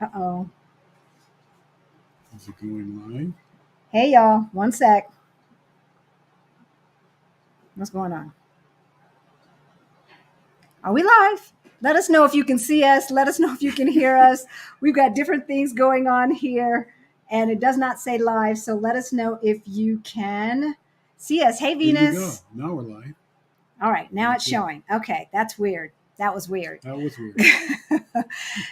Uh-oh. Is it going live? Hey, y'all. One sec. What's going on? Are we live? Let us know if you can see us. Let us know if you can hear us. We've got different things going on here, and it does not say live. So let us know if you can see us. Hey, There you go. Venus. Now we're live. All right. Now it's That's it. showing. Okay. That's weird. That was weird. That was weird.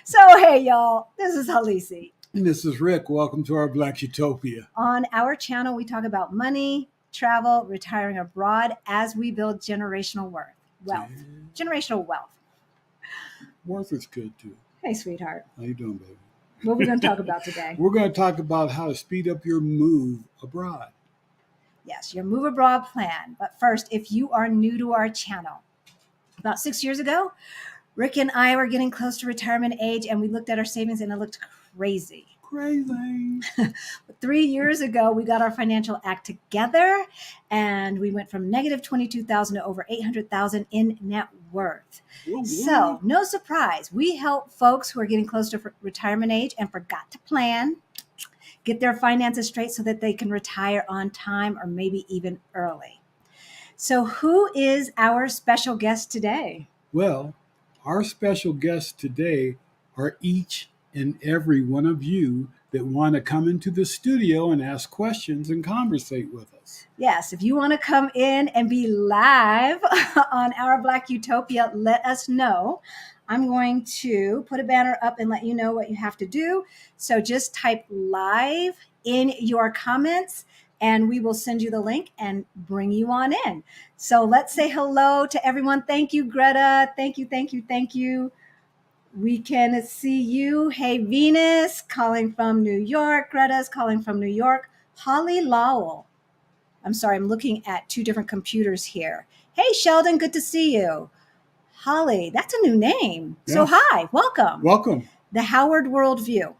So, hey, y'all. This is Halisi. And this is Rick. Welcome to our Black Utopia. On our channel, we talk about money, travel, retiring abroad as we build generational wealth. Generational wealth. Worth is good too. Hey, sweetheart. How you doing, baby? What are we going to talk about today? We're going to talk about how to speed up your move abroad. Yes, your move abroad plan. But first, if you are new to our channel, about 6 years ago, Rick and I were getting close to retirement age, and we looked at our savings and it looked crazy. Crazy. But 3 years ago, we got our financial act together, and we went from negative 22,000 to over 800,000 in net worth. Whoa, whoa. So, no surprise, we help folks who are getting close to retirement age and forgot to plan, get their finances straight so that they can retire on time or maybe even early. So, who is our special guest today? Well, our special guests today are each and every one of you that want to come into the studio and ask questions and conversate with us. Yes, if you want to come in and be live on our Black Utopia, let us know. I'm going to put a banner up and let you know what you have to do. So just type live in your comments and we will send you the link and bring you on in. So let's say hello to everyone. Thank you, Greta. Thank you, thank you, thank you. We can see you. Hey, Venus, calling from New York. Greta's calling from New York. Holly Lowell. I'm sorry, I'm looking at two different computers here. Hey, Sheldon, good to see you. Holly, that's a new name. Yes. So hi, welcome. Welcome. The Howard Worldview.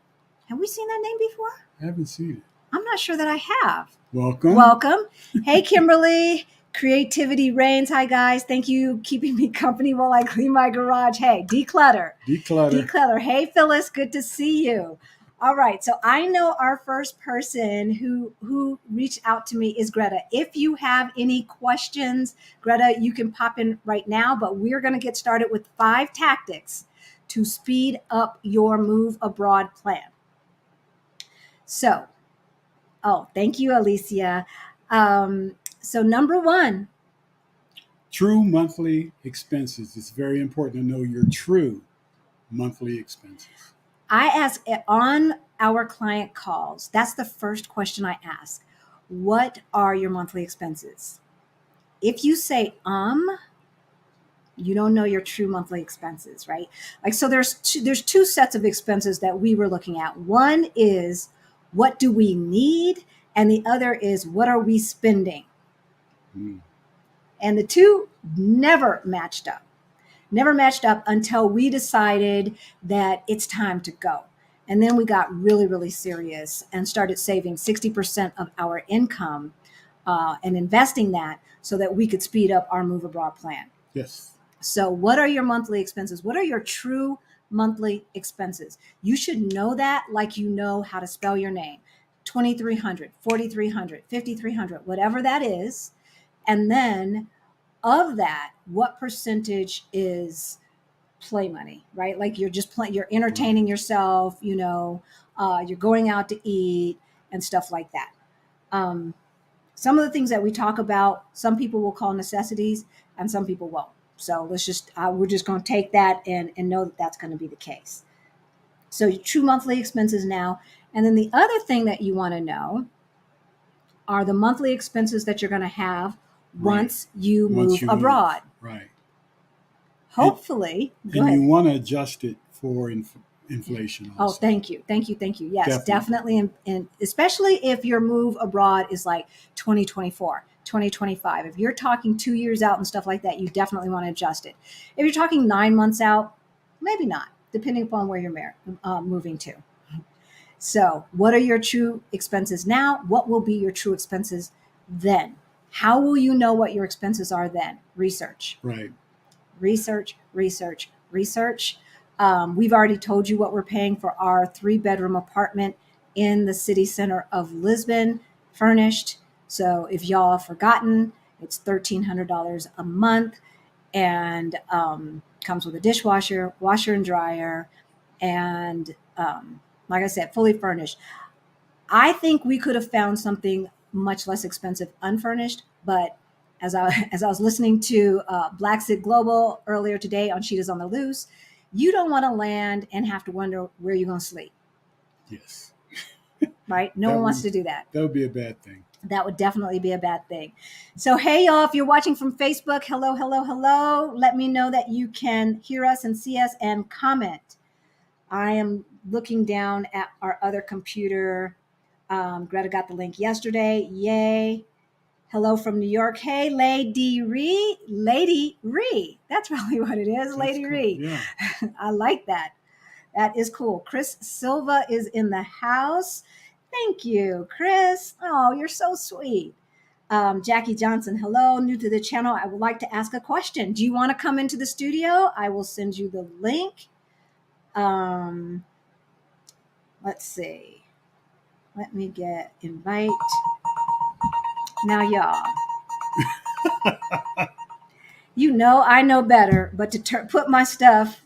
Have we seen that name before? I haven't seen it. I'm not sure that I have. Welcome. Welcome. Hey, Kimberly. Creativity reigns. Hi, guys. Thank you keeping me company while I clean my garage. Hey, declutter. Declutter. Hey, Phyllis, good to see you. All right, so I know our first person who reached out to me is Greta. If you have any questions, Greta, you can pop in right now, but we're going to get started with 5 tactics to speed up your move abroad plan. So, thank you, Alicia. So number 1. True monthly expenses. It's very important to know your true monthly expenses. I ask it on our client calls. That's the first question I ask. What are your monthly expenses? If you say, you don't know your true monthly expenses, right? Like, so there's two sets of expenses that we were looking at. One is, what do we need? And the other is, what are we spending? And the two never matched up until we decided that it's time to go. And then we got really, really serious and started saving 60% of our income and investing that so that we could speed up our move abroad plan. Yes. So what are your monthly expenses? What are your true monthly expenses? You should know that like you know how to spell your name. 2,300, 4,300, 5,300, whatever that is. And then of that, what percentage is play money, right? Like you're just playing, you're entertaining yourself, you're going out to eat and stuff like that. Some of the things that we talk about, some people will call necessities and some people won't. So we're just going to take that and know that that's going to be the case. So true monthly expenses now. And then the other thing that you want to know are the monthly expenses that you're going to have once you move abroad. Right. Hopefully. And you want to adjust it for inflation also. Oh, thank you. Yes, definitely. And especially if your move abroad is like 2024, 2025. If you're talking 2 years out and stuff like that, you definitely want to adjust it. If you're talking 9 months out, maybe not, depending upon where you're moving to. So what are your true expenses now? What will be your true expenses then? How will you know what your expenses are then? Research. Right. Research. We've already told you what we're paying for our 3-bedroom apartment in the city center of Lisbon, furnished. So if y'all have forgotten, it's $1,300 a month, and comes with a dishwasher, washer and dryer, and like I said, fully furnished. I think we could have found something much less expensive unfurnished, but as I was listening to Black Sit Global earlier today on Cheetahs on the Loose, you don't want to land and have to wonder where you're going to sleep, Yes. right? No one wants to do that. That would be a bad thing. That would definitely be a bad thing. So, hey, y'all, if you're watching from Facebook, hello, hello, hello. Let me know that you can hear us and see us and comment. I am looking down at our other computer. Greta got the link yesterday. Yay. Hello from New York. Hey, Lady Ree. Lady Ree. That's probably what it is. That's Lady cool. Ree. Yeah. I like that. That is cool. Chris Silva is in the house. Thank you, Chris. Oh, you're so sweet. Jackie Johnson, hello, new to the channel. I would like to ask a question. Do you want to come into the studio? I will send you the link. Let's see. Let me get invite. Now, y'all, you know I know better, but to put my stuff,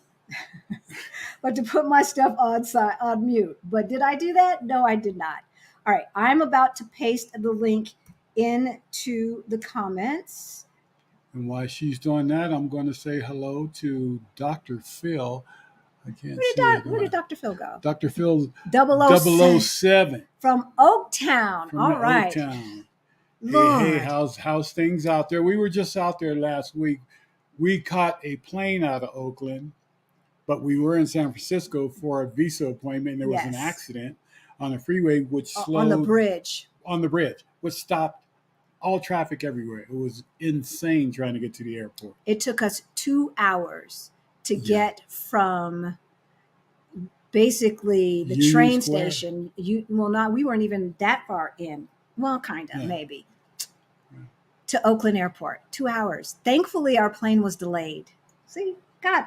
on mute. But did I do that? No, I did not. All right, I'm about to paste the link into the comments. And while she's doing that, I'm going to say hello to Dr. Phil. I can't Where did Dr. Phil go? Dr. Phil 007 from Oaktown. All right. Oaktown. Lord. Hey, how's things out there? We were just out there last week. We caught a plane out of Oakland, but we were in San Francisco for a visa appointment, and there was an accident on the freeway, which slowed on the bridge, which stopped all traffic everywhere. It was insane trying to get to the airport. It took us 2 hours to get from basically the Union train Square. station. We weren't even that far in. Well, kind of, maybe. To Oakland Airport, 2 hours. Thankfully, our plane was delayed. See, God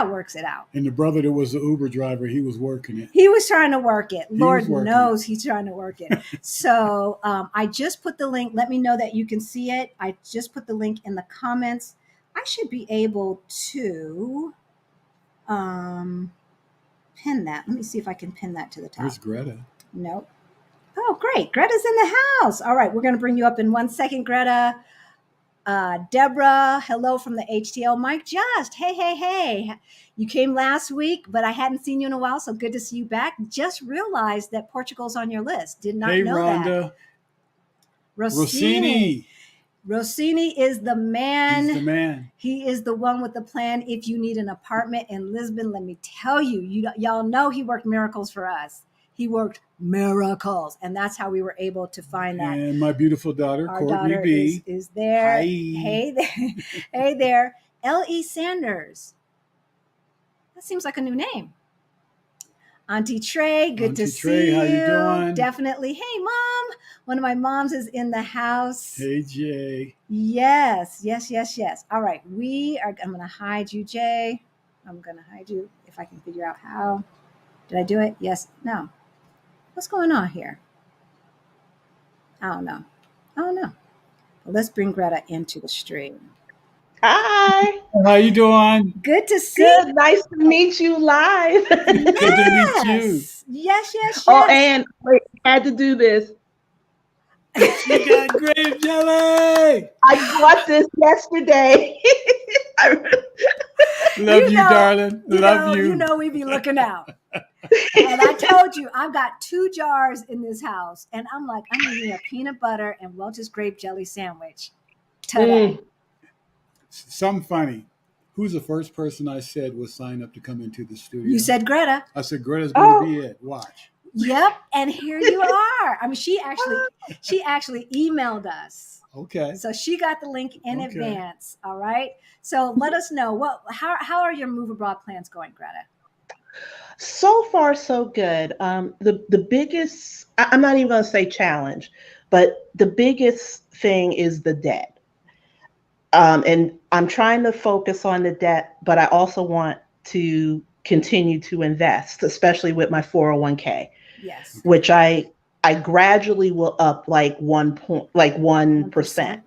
works it out. And the brother that was the Uber driver, he was working it. He was trying to work it. Lord knows he's trying to work it. So I just put the link. Let me know that you can see it. I just put the link in the comments. I should be able to pin that. Let me see if I can pin that to the top. There's Greta. Nope. Oh, great. Greta's in the house. All right. We're going to bring you up in 1 second, Greta. Deborah, hello from the HTL. Mike Just, hey. You came last week, but I hadn't seen you in a while, so good to see you back. Just realized that Portugal's on your list. Did not know Rhonda. that. Rossini is the man. He's the man. He is the one with the plan. If you need an apartment in Lisbon, let me tell you, y'all know he worked miracles for us. He worked miracles, and that's how we were able to find that. And my beautiful daughter, our Courtney daughter B. is there. Hi. Hey there. Hey there. L.E. Sanders. That seems like a new name. Auntie Trey, good to see you. How you doing? Definitely. Hey, Mom. One of my moms is in the house. Hey, Jay. Yes. All right. I'm going to hide you, Jay. I'm going to hide you if I can figure out how. Did I do it? Yes. No. What's going on here? I don't know. Well, let's bring Greta into the stream. Hi. How you doing? Good to see you. Good. Nice to meet you live. Good to meet you. Yes. Oh, and wait, I had to do this. You got grape jelly. I bought this yesterday. Love you, darling. Love you. You know we be looking out. And I told you, I've got 2 jars in this house. And I'm like, I'm eating a peanut butter and Welch's grape jelly sandwich today. Something funny. Who's the first person I said was sign up to come into the studio? You said Greta. I said Greta's going to be it. Watch. Yep. And here you are. I mean, she actually emailed us. Okay. So she got the link in advance. All right. So let us know how are your move abroad plans going, Greta? So far, so good. The biggest, I'm not even going to say challenge, but the biggest thing is the debt. And I'm trying to focus on the debt, but I also want to continue to invest, especially with my 401k, Yes. which I gradually will up like 1%. 1%.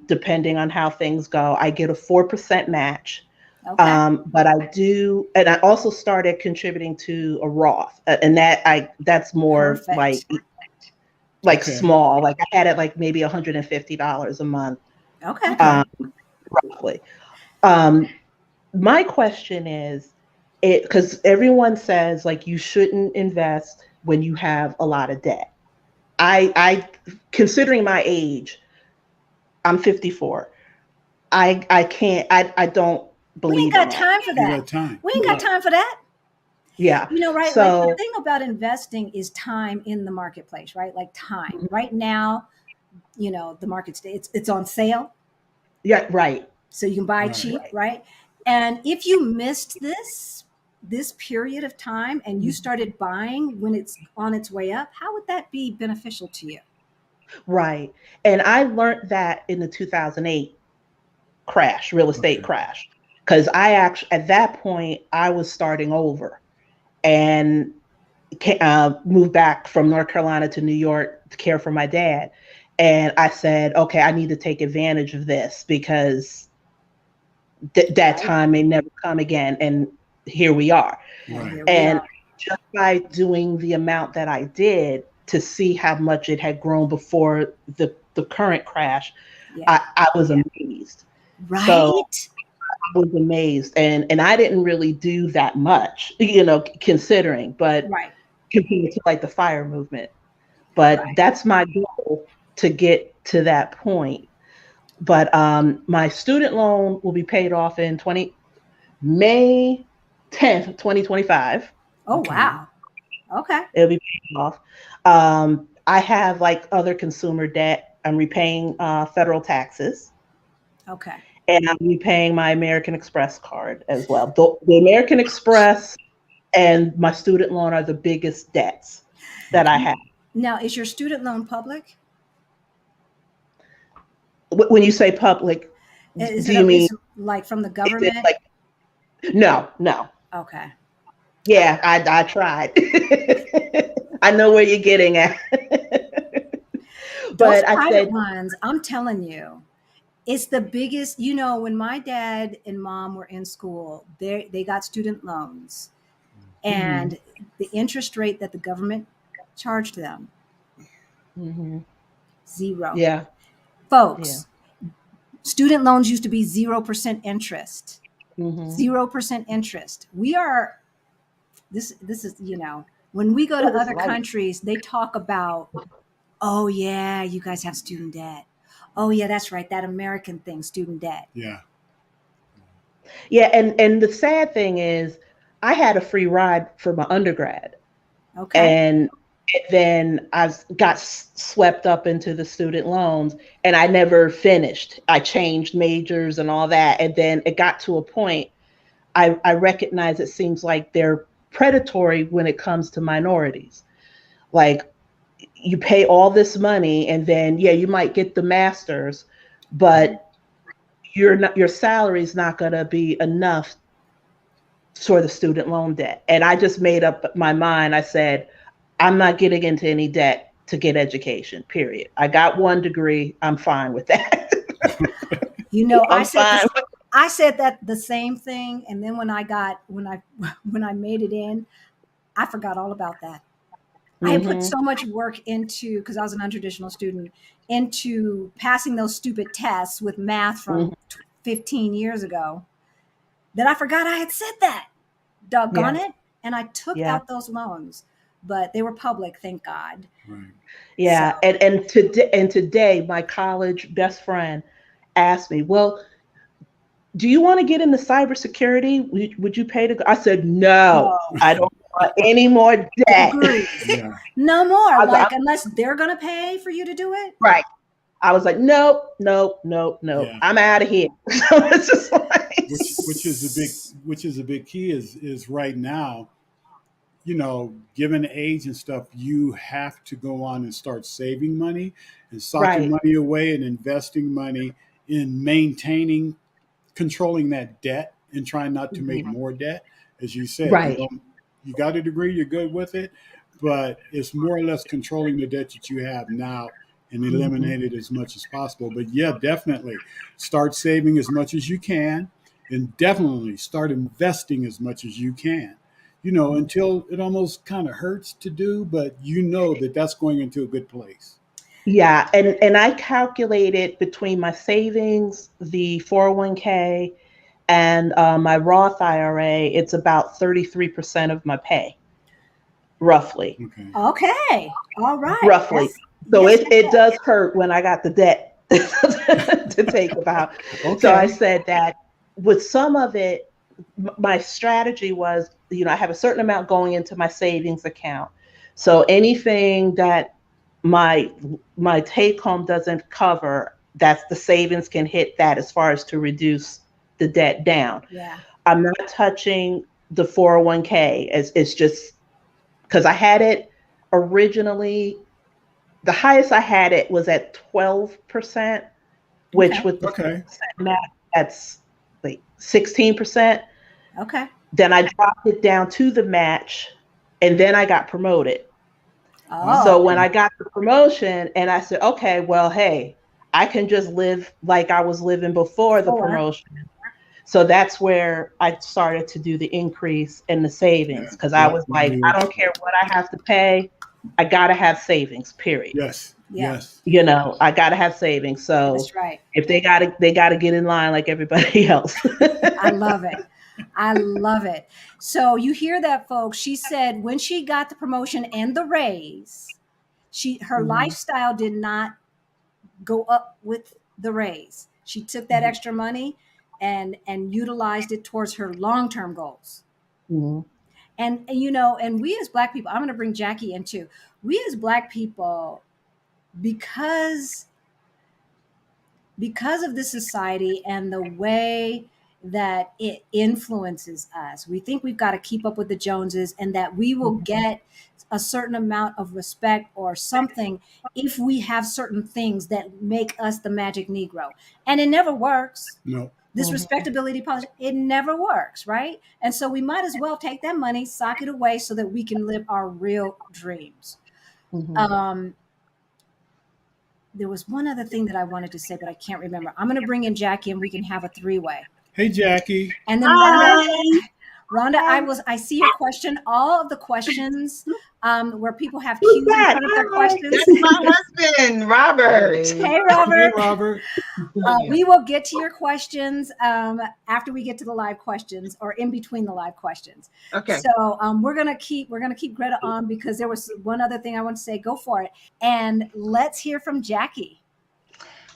Depending on how things go. I get a 4% match. Okay. But I do, and I also started contributing to a Roth, and that's more Perfect. like Okay. small. Like I had it like maybe $150 a month, Okay. Okay. roughly. My question is, it because everyone says like you shouldn't invest when you have a lot of debt. I considering my age, I'm 54. I can't. I don't We ain't believe in got that. time for You that. got time. We ain't got time for that. Yeah. You know, right? Like the So thing about investing is time in the marketplace, right? Like time. Right now, the market's it's on sale, yeah, right. so you can buy Right. cheap, right? And if you missed this period of time and you started buying when it's on its way up, how would that be beneficial to you? Right. And I learned that in the 2008 crash, real estate Okay. crash, because I actually, at that point, I was starting over and moved back from North Carolina to New York to care for my dad. And I said, okay, I need to take advantage of this because that Right. time may never come again. And here we are. And Right. here we And are. just by doing the amount that I did to see how much it had grown before the current crash, Yeah. I was amazed. So Right. I was amazed. And I didn't really do that much, considering, but Right. compared to like the fire movement. But Right. that's my goal to get to that point. But my student loan will be paid off in May 10th, 2025. Oh, Okay. wow. Okay. It'll be paid off. I have like other consumer debt. I'm repaying federal taxes, Okay. and I'm repaying my American Express card as well. The American Express and my student loan are the biggest debts that I Okay. have. Now, is your student loan public? When you say public, Is do it you mean is like from the is it government? like no, no? Okay. Yeah, I tried. I know where you're getting at, Those but I private said, ones, I'm telling you, it's the biggest. When my dad and mom were in school, they got student loans, mhm, and the interest rate that the government charged them, mhm, zero. yeah, yeah, Folks, student loans used to be 0% interest. mhm. 0% interest. We are this is, when we go to Oh, this other light. countries, they talk about, oh yeah, you guys have student debt. Oh yeah, that's right, that American thing, student debt. Yeah. Yeah, and the sad thing is, I had a free ride for my undergrad, Okay. and then got swept up into the student loans, and I never finished. I changed majors and all that, and then it got to a point. I recognize it seems like they're predatory when it comes to minorities. Like you pay all this money, and then yeah, you might get the masters, but your salary is not going to be enough for the student loan debt. And I just made up my mind. I said, I'm not getting into any debt to get education, period. I got one degree. I'm fine with that. I I'm said fine. this. I said that the same thing, and then when I made it in, I forgot all about that. I had put Mm-hmm. so much work into, because I was an untraditional student, into passing those stupid tests with math Mm-hmm. from 15 years ago, that I forgot I had said that. Doggone Yeah. it. And I took Yeah. out those loans, but they were public, thank God. Right. So, Yeah. And today my college best friend asked me, well, do you want to get into cybersecurity? Would you pay to go? I said, no, no I don't want any more debt. degrees. Yeah. No more. I was like, Like, unless they're going to pay for you to do it. right. I was like, nope, nope, nope, nope. Yeah. I'm out of here. So it's just like, Which is a big key is right now, given the age and stuff, you have to go on and start saving money and socking right. money away and investing money in maintaining, controlling that debt and trying not to make Mhm. more debt as you said. Right. You got a degree, you're good with it, but it's more or less controlling the debt that you have now and eliminate it as much as possible. But yeah, definitely start saving as much as you can, and definitely start investing as much as you can. Until it almost kind of hurts to do, but that that's going into a good place. Yeah, and I calculated between my savings, the 401k, and my Roth IRA, it's about 33% of my pay, roughly. Okay. All right. Roughly. So it does hurt when I got the debt to take about. Okay. So I said that with some of it, my strategy was, I have a certain amount going into my savings account. So anything that my take home doesn't cover, that's the savings can hit that as far as to reduce the debt down. Yeah. I'm not touching the 401k. It's just because I had it originally, the highest I had it was at 12%, which with the 4% match, that's like 16%. Okay. Then I dropped it down to the match, and then I got promoted. Oh. So when I got the promotion, and I said, okay, well, hey, I can just live like I was living before the promotion. So that's where I started to do the increase in the savings, because I was like, I don't care what I have to pay. I got to have savings, period. Yes. Yeah. Yes. I got to have savings. So that's right. If they got to get in line like everybody else. I love it. I love it. So you hear that, folks. She said when she got the promotion and the raise, her lifestyle did not go up with the raise. She took that extra money and utilized it towards her long-term goals. And we as Black people, I'm going to bring Jackie in too. We as Black people, because of this society and the way that it influences us, we think we've got to keep up with the Joneses, and that we will get a certain amount of respect or something if we have certain things that make us the magic Negro. And it never works. No. This respectability policy, it never works, right? And so we might as well take that money, sock it away so that we can live our real dreams. There was one other thing that I wanted to say, but I can't remember. I'm going to bring in Jackie and we can have a three-way. Hey, Jackie. And then Rhonda, I see your question. All of the questions where people have cues in front of their questions. That's my husband, Robert. Hey, Robert. Hey, Robert. We will get to your questions after we get to the live questions, or in between the live questions. Okay. So we're gonna keep Greta on, because there was one other thing I want to say. Go for it, and let's hear from Jackie.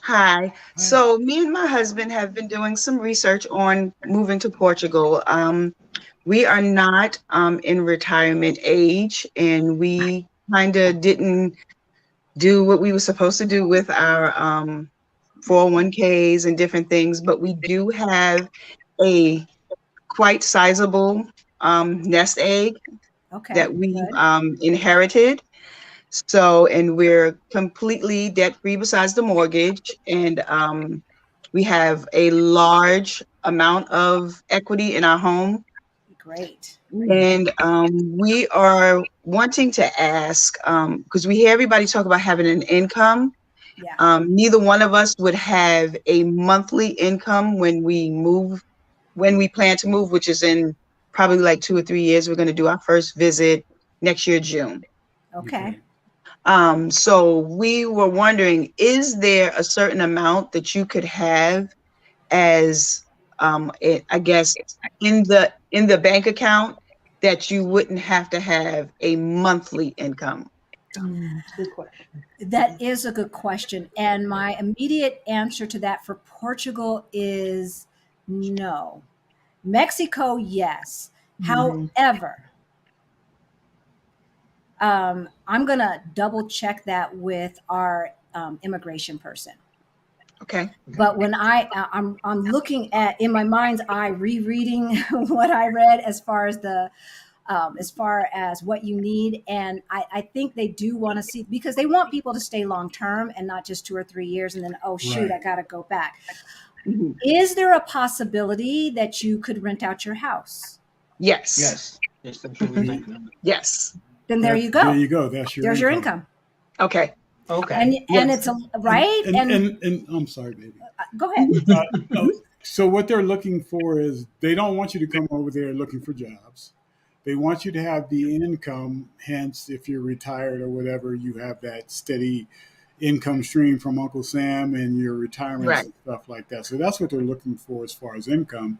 Hi. So me and my husband have been doing some research on moving to Portugal. We are not in retirement age, and we kind of didn't do what we were supposed to do with our 401ks and different things, but we do have a quite sizable nest egg that we've inherited. So, and we're completely debt-free besides the mortgage, and we have a large amount of equity in our home. Great. And we are wanting to ask, because we hear everybody talk about having an income. Yeah. Neither one of us would have a monthly income when we plan to move, which is in probably like 2 or 3 years. We're going to do our first visit next year, June. Okay. So we were wondering, is there a certain amount that you could have as, I guess, in the bank account that you wouldn't have to have a monthly income? Good question. That is a good question. And my immediate answer to that for Portugal is no. Mexico, yes. However, I'm going to double check that with our immigration person. Okay. But when I'm looking at, in my mind's eye, rereading what I read as far as what you need. And I think they do want to see, because they want people to stay long term and not just 2 or 3 years and then, oh shoot, I got to go back. Is there a possibility that you could rent out your house? Yes. Yes, that's what we're thinking of. Yes. Then there you go. There you go. There's your income. Okay. And Yes. it's right. And I'm sorry, baby. Go ahead. No, so what they're looking for is they don't want you to come over there looking for jobs. They want you to have the income. Hence, if you're retired or whatever, you have that steady income stream from Uncle Sam and your retirements Right. and stuff like that. So that's what they're looking for as far as income.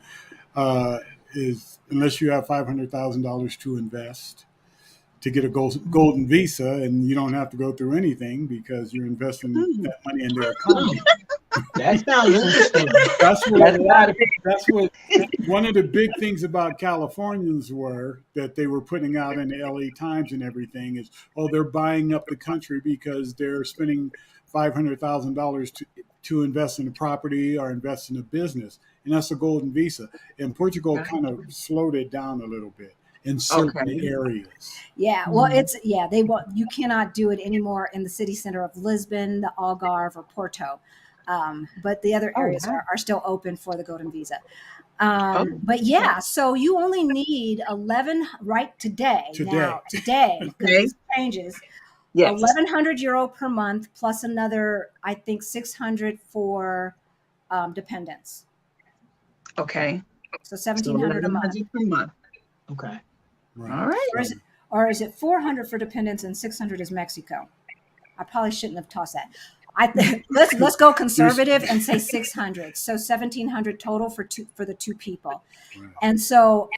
Is unless you have $500,000 to invest to get a golden visa, and you don't have to go through anything because you're investing that money in their economy. That sounds interesting. That's what one of the big things about Californians were that they were putting out in the LA Times and everything is, oh, they're buying up the country because they're spending $500,000 to invest in a property or invest in a business. And that's a golden visa. And Portugal kind of slowed it down a little bit in certain areas. Yeah, well, you cannot do it anymore in the city center of Lisbon, the Algarve, or Porto. But the other areas are still open for the golden visa. But yeah, so you only need 11 right today. Now, today, because it changes. Yes. 1,100 euro per month plus another, I think, 600 for dependents. Okay. So 1,700 a month. Per month. Okay. Right. All right. Or is it 400 for dependents and 600 is Mexico? I probably shouldn't have tossed that. Let's go conservative and say 600. So 1,700 total for the two people. Right. And so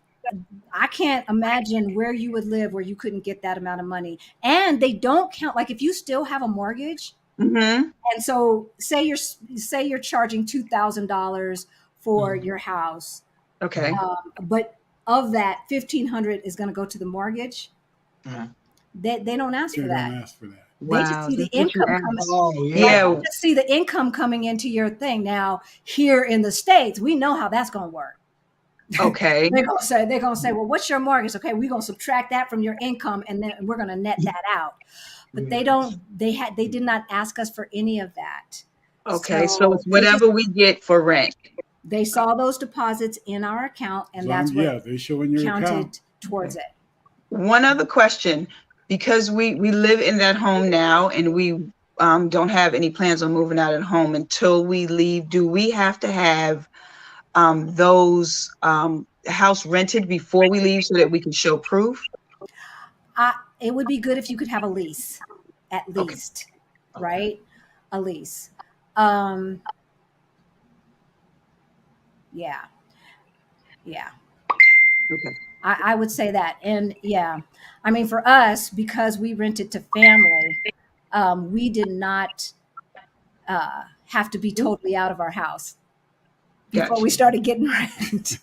I can't imagine where you would live where you couldn't get that amount of money. And they don't count, like if you still have a mortgage. Mm-hmm. And so say you're charging $2,000 for your house. Okay. But of that, 1,500 is going to go to the mortgage. Uh-huh. They don't ask for that. Don't ask for that. They just see the income coming. Oh, yeah. They just see the income coming into your thing. Now, here in the States, we know how that's going to work. Okay. they're gonna say, well, what's your mortgage? Okay, we're gonna subtract that from your income, and then we're gonna net that out. But they don't. They did not ask us for any of that. Okay, so it's whatever we get for rent. They saw those deposits in our account, and that's what they show in your counted account towards it. One other question, because we live in that home now, and we don't have any plans on moving out of home until we leave. Do we have to have those house rented before we leave so that we can show proof? It would be good if you could have a lease, at least, right? A lease. Yeah. Okay. I would say that. And yeah, I mean, for us, because we rented to family, we did not have to be totally out of our house before we started getting rent.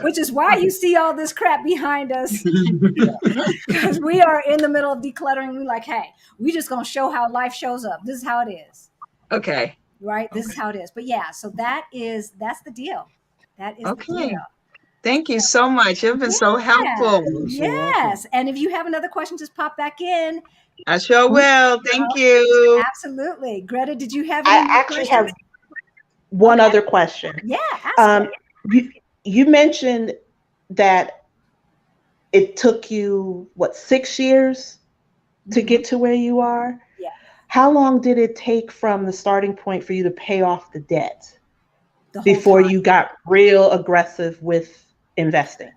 Which is why you see all this crap behind us. Because we are in the middle of decluttering. We're like, hey, we just going to show how life shows up. This is how it is. Okay. Right? This is how it is. But yeah, so that's the deal. That is the deal. Thank you so much. You've been so helpful. Yes. And if you have another question, just pop back in. I sure will. Thank you. Absolutely. Greta, did you have any I actually have one other question. Yeah. Ask you mentioned that it took you, 6 years to get to where you are? Yeah. How long did it take from the starting point for you to pay off the debt before you got real aggressive with investing?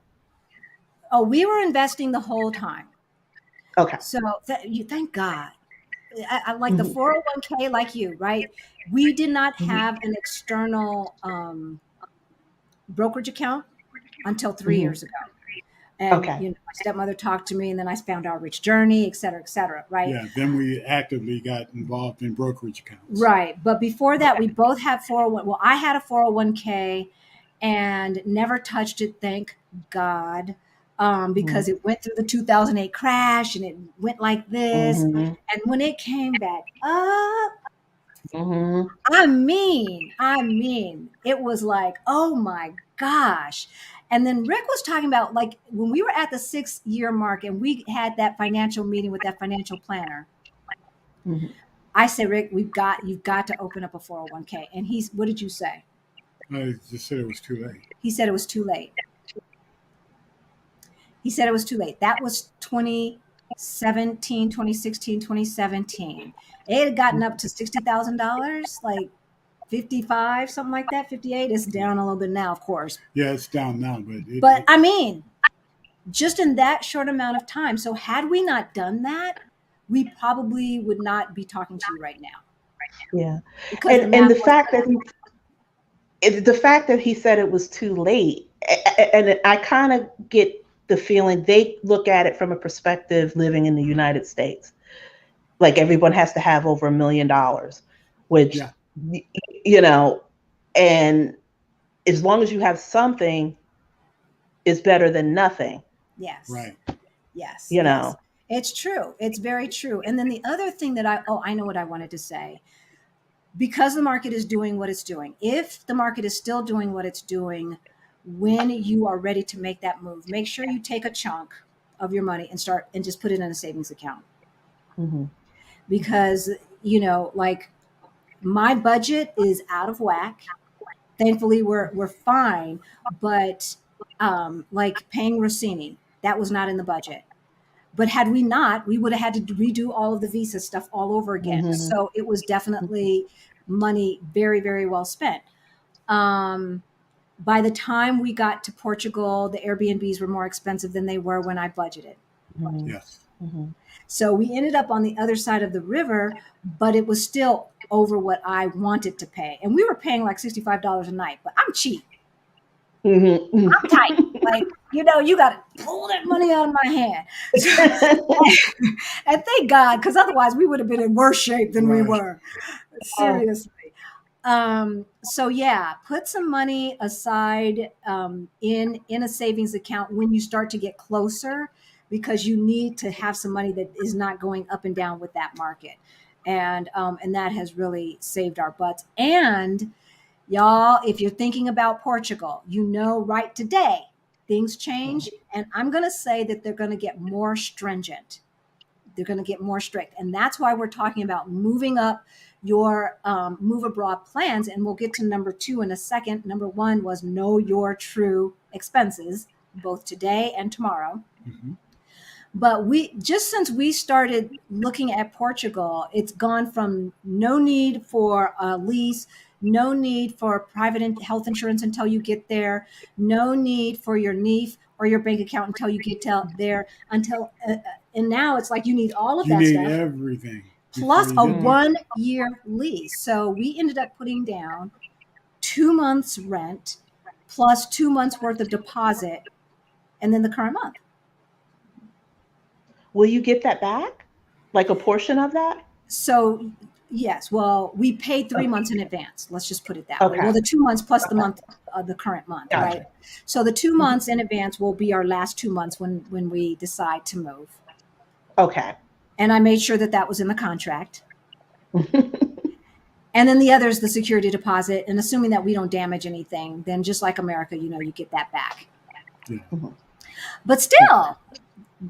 Oh, we were investing the whole time. Okay. So thank God. I like the 401k, like you, right? We did not have an external brokerage account until 3 years ago. And my stepmother talked to me, and then I found Our Rich Journey, et cetera, right? Yeah, then we actively got involved in brokerage accounts. Right. But before that, we both had 401. Well, I had a 401k and never touched it, thank God, because it went through the 2008 crash, and it went like this. And when it came back up, I mean, it was like, oh my gosh. And then Rick was talking about, like, when we were at the 6-year mark and we had that financial meeting with that financial planner, I said, Rick, you've got to open up a 401k. And what did you say? I just said it was too late. He said it was too late. He said it was too late. That was 2017, 2016, 2017. It had gotten up to $60,000, like 55, something like that, 58. It's down a little bit now, of course. Yeah, it's down now, but I mean, just in that short amount of time. So had we not done that, we probably would not be talking to you right now. Yeah. Because and the fact that he said it was too late, and I kind of get the feeling they look at it from a perspective living in the United States. Like everyone has to have over $1 million, which, you know, and as long as you have something, is better than nothing. Yes. Right. Yes. You know, it's true. It's very true. And then the other thing that I know what I wanted to say. Because the market is doing what it's doing, if the market is still doing what it's doing, when you are ready to make that move, make sure you take a chunk of your money and just put it in a savings account. Mm-hmm. Because, you know, like my budget is out of whack. Thankfully, we're fine. But like paying Rossini, that was not in the budget. But had we not, we would have had to redo all of the visa stuff all over again. Mm-hmm. So it was definitely money very, very well spent. By the time we got to Portugal, the Airbnbs were more expensive than they were when I budgeted. Mm-hmm. Yes. Mm-hmm. So we ended up on the other side of the river, but it was still over what I wanted to pay. And we were paying like $65 a night, but I'm cheap. Mm-hmm. I'm tight. Like, you know, you got to pull that money out of my hand. And thank God, because otherwise we would have been in worse shape than we were. Seriously. So yeah, put some money aside in a savings account when you start to get closer, because you need to have some money that is not going up and down with that market. And that has really saved our butts. And y'all, if you're thinking about Portugal, you know, right today, things change. And I'm going to say that they're going to get more stringent. They're going to get more strict. And that's why we're talking about moving up your move abroad plans. And we'll get to number 2 in a second. Number 1 was know your true expenses, both today and tomorrow. Mm-hmm. But since we started looking at Portugal, it's gone from no need for a lease, no need for private health insurance until you get there, no need for your NEEF or your bank account until you get there, and now it's like you need all of that stuff. You need everything. Plus a 1-year lease. So we ended up putting down 2 months rent plus 2 months worth of deposit, and then the current month. Will you get that back? Like a portion of that? So yes, well, we paid 3 months in advance. Let's just put it that way. Well, the 2 months plus the month, the current month, right? So the 2 months in advance will be our last 2 months when we decide to move. Okay. And I made sure that was in the contract. And then the other is the security deposit. And assuming that we don't damage anything, then just like America, you know, you get that back. Yeah. But still,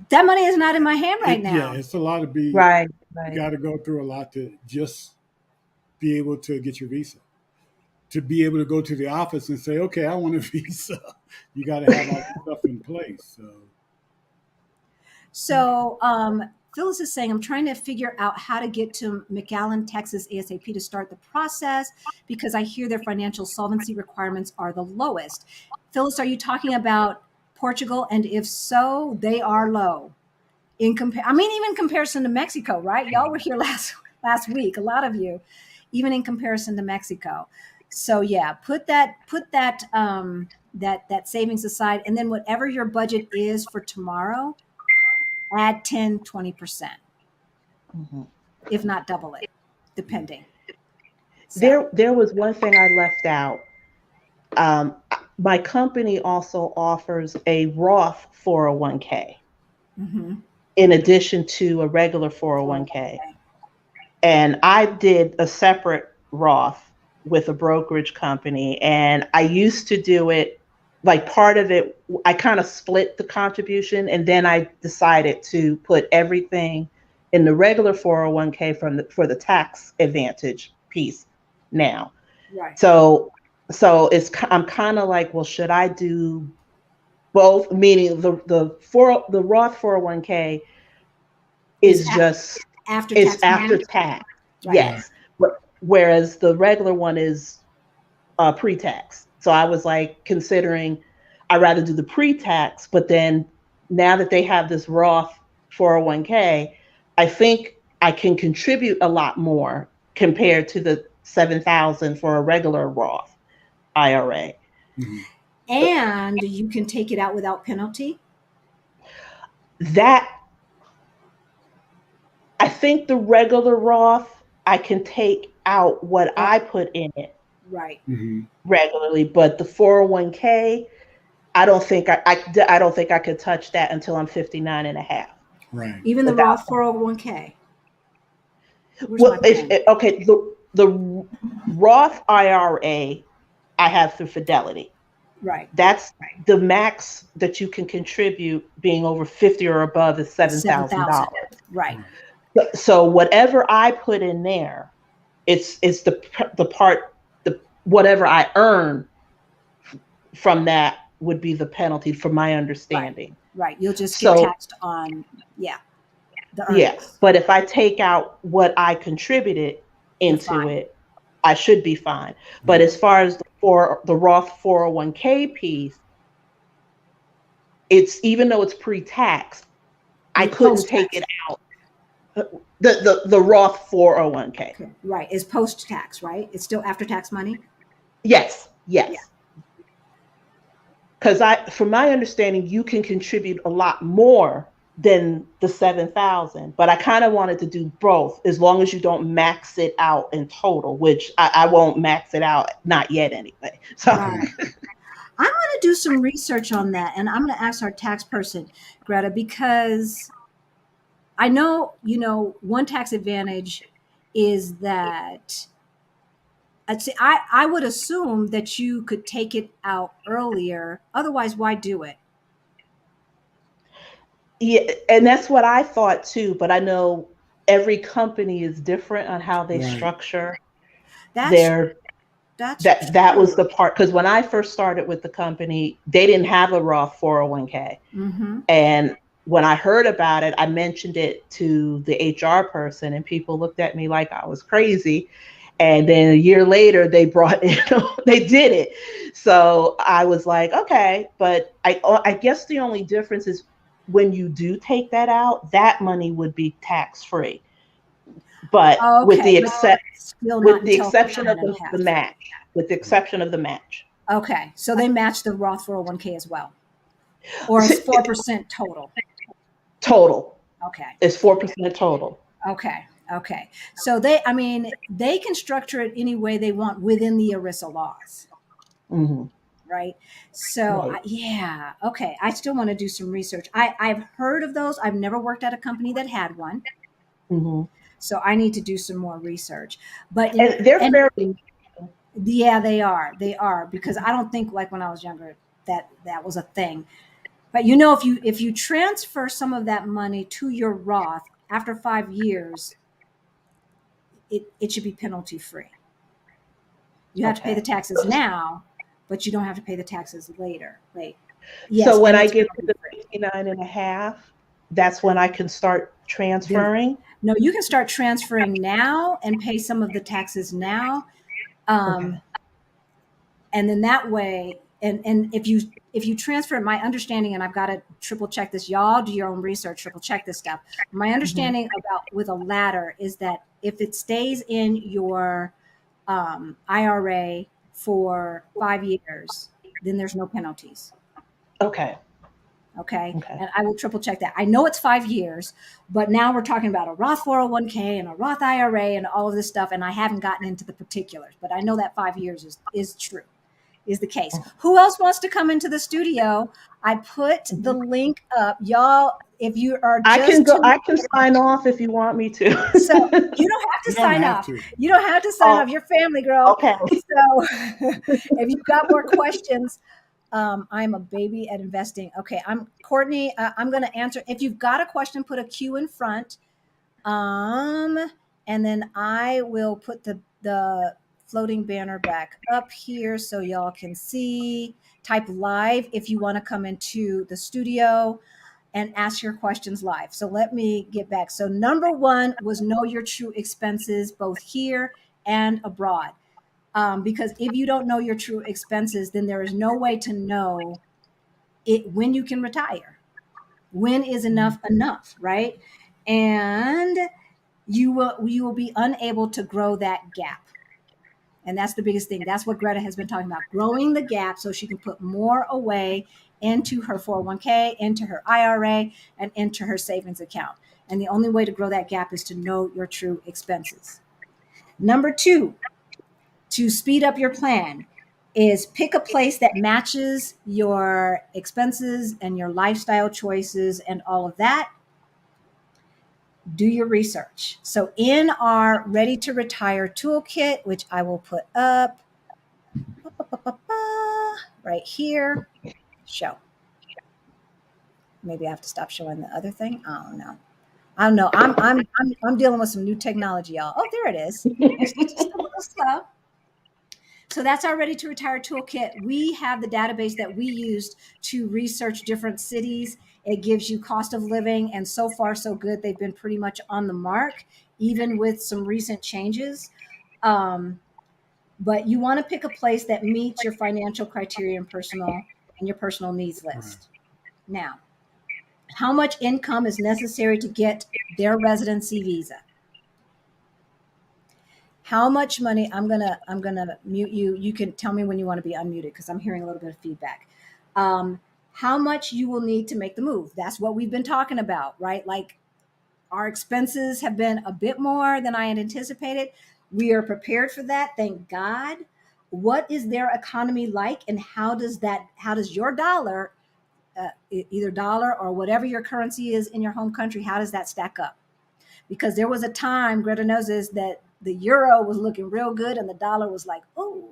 that money is not in my hand right now. Yeah, it's a lot to be. Right. You got to go through a lot to just be able to get your visa. To be able to go to the office and say, okay, I want a visa. You got to have all that stuff in place. So Phyllis is saying, I'm trying to figure out how to get to McAllen, Texas ASAP to start the process because I hear their financial solvency requirements are the lowest. Phyllis, are you talking about Portugal? And if so, they are low. Even in comparison to Mexico, right? Y'all were here last week, a lot of you, even in comparison to Mexico. So yeah, put that savings aside, and then whatever your budget is for tomorrow, add 10, 20%, if not double it, depending. So. There was one thing I left out. My company also offers a Roth 401k in addition to a regular 401k. And I did a separate Roth with a brokerage company. And I used to do it, like part of it, I kind of split the contribution. And then I decided to put everything in the regular 401k for the tax advantage piece now. Right. So I'm kind of like, well, should I do Both, meaning the Roth 401k is just after it's tax after money? tax. Right. Yes. Whereas the regular one is pre-tax. So I was like considering I'd rather do the pre-tax, but then now that they have this Roth 401k, I think I can contribute a lot more compared to the 7,000 for a regular Roth IRA. Mhm. And you can take it out without penalty. That I think the regular Roth, I can take out what I put in it Right. Mhm. regularly, but the 401k, I don't think I could touch that until I'm 59 and a half. Right. Even the Without Roth 401k. Where's my well, pen? okay, the Roth IRA I have through Fidelity. Right. That's the max that you can contribute being over 50 or above is $7,000. Right. So whatever I put in there, it's the part the whatever I earn from that would be the penalty from my understanding. Right. You'll just get So taxed on the yeah, earnings. but if I take out what I contributed You're into fine. it, I should be fine. But Right. as far as the Roth 401k piece, it's even though it's pre-tax, I It's couldn't take post-tax. it out. The Roth 401k. Okay. Right. It's post-tax, right? It's still after-tax money? Yes, Yeah. yes. Because from my understanding, you can contribute a lot more than the 7,000, but I kind of wanted to do both as long as you don't max it out in total, which I won't max it out, not yet anyway. So Right. I'm going to do some research on that, and I'm going to ask our tax person, Greta, because I know, one tax advantage is that I would assume that you could take it out earlier. Otherwise, why do it? yeah, and that's what I thought too, but I know every company is different on how they Right. structure That's their that's that was true. the part because when I first started with the company, they didn't have a Roth 401k. Mm-hmm. And when I heard about it, I mentioned it to the HR person, and people looked at me like I was crazy. And then a year later, they brought in, they did it. So I was like, okay, but I guess the only difference is when you do take that out, that money would be tax free. But Okay, but still not with the until exception of 59 and a the half. match, with the exception of the match. Okay, so they match the Roth 401k as well, or it's 4% total. Total. Okay. It's 4% total. Okay. So they can structure it any way they want within the ERISA laws, Mm-hmm. right? So Right. yeah, okay. I still want to do some research. I've heard of those. I've never worked at a company that had one, Mm-hmm. so I need to do some more research. But And they're fairly. yeah, they are because I don't think like when I was younger that was a thing. But if you transfer some of that money to your Roth after 5 years, it should be penalty free. You have to pay the Okay. taxes now, but you don't have to pay the taxes later. Wait. Yes, So when and I it's get to penalty the free. 59 and a half, that's when I can start Then transferring. no, you can start transferring now and pay some of the taxes now. Okay. Um, and then that way, and if you transfer it, my understanding, and I've got to triple check this, y'all do your own research, triple check this stuff. My Mm-hmm. understanding about with a ladder is that if it stays in your IRA for 5 years, then there's no penalties. Okay. Okay. Okay. And I will triple check that. I know it's 5 years, but now we're talking about a Roth 401k and a Roth IRA and all of this stuff. And I haven't gotten into the particulars, but I know that 5 years is true, is the case. Who else wants to come into the studio? I put the link up. Y'all, if you are I can just go. tuning I can sign off if you want me to. so you don't have to You don't sign have off. to. You don't have to sign Oh, off. You're family, girl. okay. So if you've got more questions, I'm a baby at investing. Okay, I'm Courtney. I'm going to answer. If you've got a question, put a Q in front, and then I will put the floating banner back up here so y'all can see. Type live if you want to come into the studio and ask your questions live. So let me get back. So number one was know your true expenses, both here and abroad. Because if you don't know your true expenses, then there is no way to know it when you can retire. When is enough enough, right? And you will be unable to grow that gap. And that's the biggest thing. That's what Greta has been talking about, growing the gap so she can put more away into her 401k, into her IRA, and into her savings account. And the only way to grow that gap is to know your true expenses. Number two, to speed up your plan, is pick a place that matches your expenses and your lifestyle choices and all of that. Do your research. So in our Ready to Retire toolkit, which I will put up right here, show. Maybe I have to stop showing the other thing. I don't know. I'm dealing with some new technology, y'all. Oh, there it is. Just a little slow. So that's our Ready to Retire toolkit. We have the database that we used to research different cities. It gives you cost of living, and so far so good. They've been pretty much on the mark, even with some recent changes. But you want to pick a place that meets your financial criteria and your personal needs list. Right. Now, how much income is necessary to get their residency visa? How much money? I'm gonna mute you. You can tell me when you want to be unmuted because I'm hearing a little bit of feedback. How much you will need to make the move? That's what we've been talking about, right? Like our expenses have been a bit more than I had anticipated. We are prepared for that, thank God. What is their economy like, and how does your dollar, either dollar or whatever your currency is in your home country, how does that stack up? Because there was a time, Greta knows this, that the euro was looking real good and the dollar was like, oh.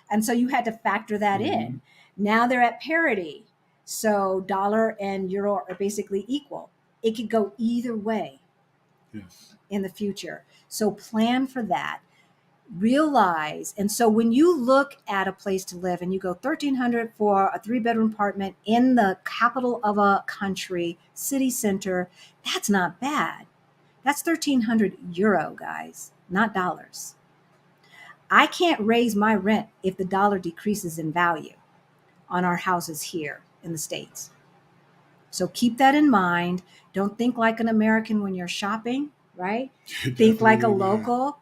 And so you had to factor that in. Now they're at parity. So dollar and euro are basically equal. It could go either way in the future. So plan for that. Realize, and so when you look at a place to live and you go $1,300 for a 3-bedroom apartment in the capital of a country, city center, that's not bad. That's 1,300 euro, guys, not dollars. I can't raise my rent if the dollar decreases in value on our houses here in the States. So keep that in mind. Don't think like an American when you're shopping, right? Think like a local,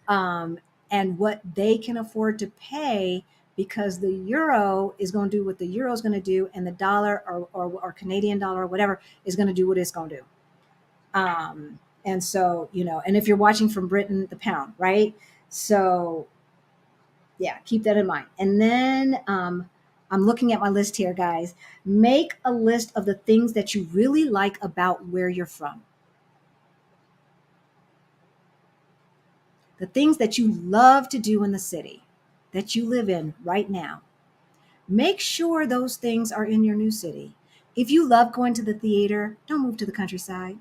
and what they can afford to pay, because the euro is going to do what the euro is going to do, and the dollar or Canadian dollar or whatever is going to do what it's going to do. And so, and if you're watching from Britain, the pound, right? So yeah, keep that in mind. And then I'm looking at my list here, guys. Make a list of the things that you really like about where you're from. The things that you love to do in the city that you live in right now. Make sure those things are in your new city. If you love going to the theater, don't move to the countryside.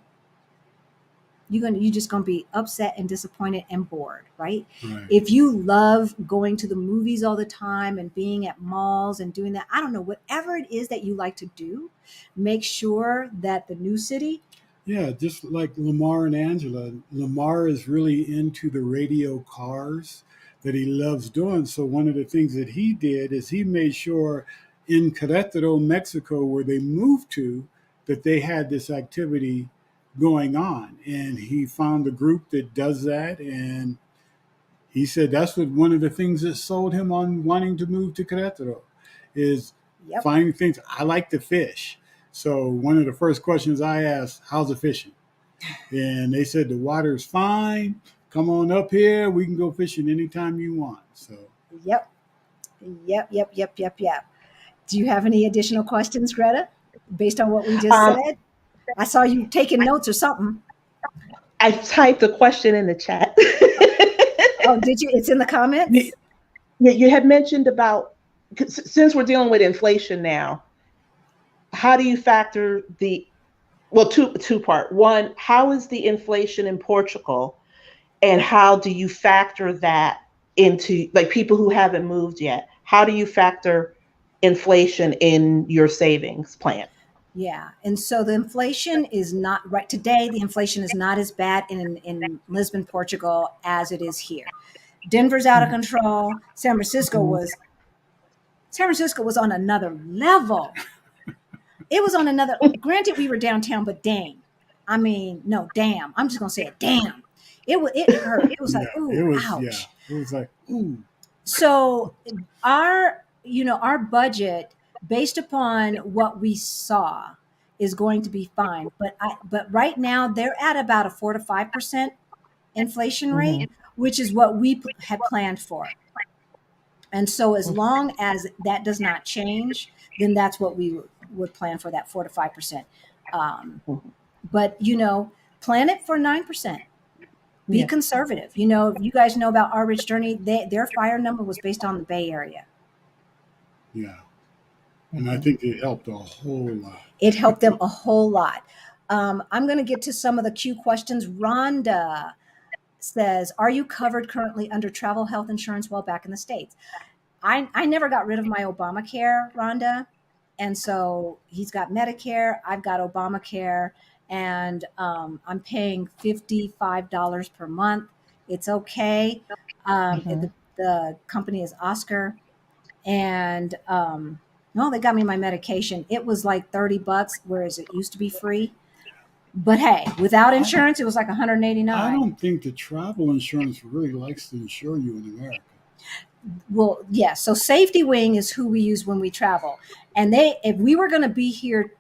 You're just going to be upset and disappointed and bored, right? If you love going to the movies all the time and being at malls and doing that, I don't know, whatever it is that you like to do, make sure that the new city. Yeah, just like Lamar and Angela. Lamar is really into the radio cars that he loves doing. So one of the things that he did is he made sure in Querétaro, Mexico, where they moved to, that they had this activity going on, and he found a group that does that, and he said that's what one of the things that sold him on wanting to move to Querétaro is finding things. I like to fish, so one of the first questions I asked, how's the fishing? And they said the water's fine, come on up here, we can go fishing anytime you want. So Yep. Do you have any additional questions, Greta, based on what we just said? I saw you taking notes or something. I typed the question in the chat. Oh, did you? It's in the comments? You had mentioned about, since we're dealing with inflation now, how do you factor two part. One, how is the inflation in Portugal? And how do you factor that into, like, people who haven't moved yet? How do you factor inflation in your savings plan? Yeah. And so the inflation is not right today. The inflation is not as bad in Lisbon, Portugal as it is here. Denver's out of control. San Francisco was on another level. It was on another, granted we were downtown, but dang. I mean, no, damn. I'm just gonna say it, damn. It hurt. It was like, ooh, ouch. It was like, ooh. So our budget based upon what we saw is going to be fine. But right now they're at about a 4 to 5% inflation rate, which is what we had planned for. And so as long as that does not change, then that's what we would plan for, that 4 to 5%. But plan it for 9%. Be conservative. You guys know about Our Rich Journey. Their fire number was based on the Bay Area. Yeah. And I think it helped a whole lot. It helped them a whole lot. I'm going to get to some of the Q questions. Rhonda says, are you covered currently under travel health insurance while back in the States? I never got rid of my Obamacare, Rhonda. And so he's got Medicare. I've got Obamacare. And I'm paying $55 per month. It's okay. The company is Oscar. And no, they got me my medication. It was like $30, whereas it used to be free. But hey, without insurance, it was like $189. I don't think the travel insurance really likes to insure you in America. Well, yeah. So Safety Wing is who we use when we travel. And if we were going to be here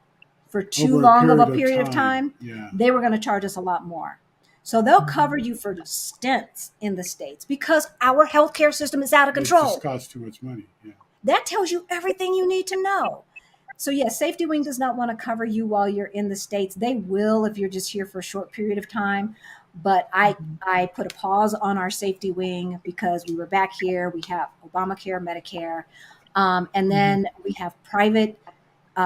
for too long of a period of time, they were going to charge us a lot more. So they'll cover you for stints in the States because our healthcare system is out of control. It just costs too much money. Yeah. That tells you everything you need to know. So yes, Safety Wing does not want to cover you while you're in the States. They will if you're just here for a short period of time. But I put a pause on our Safety Wing because we were back here. We have Obamacare, Medicare, and then we have private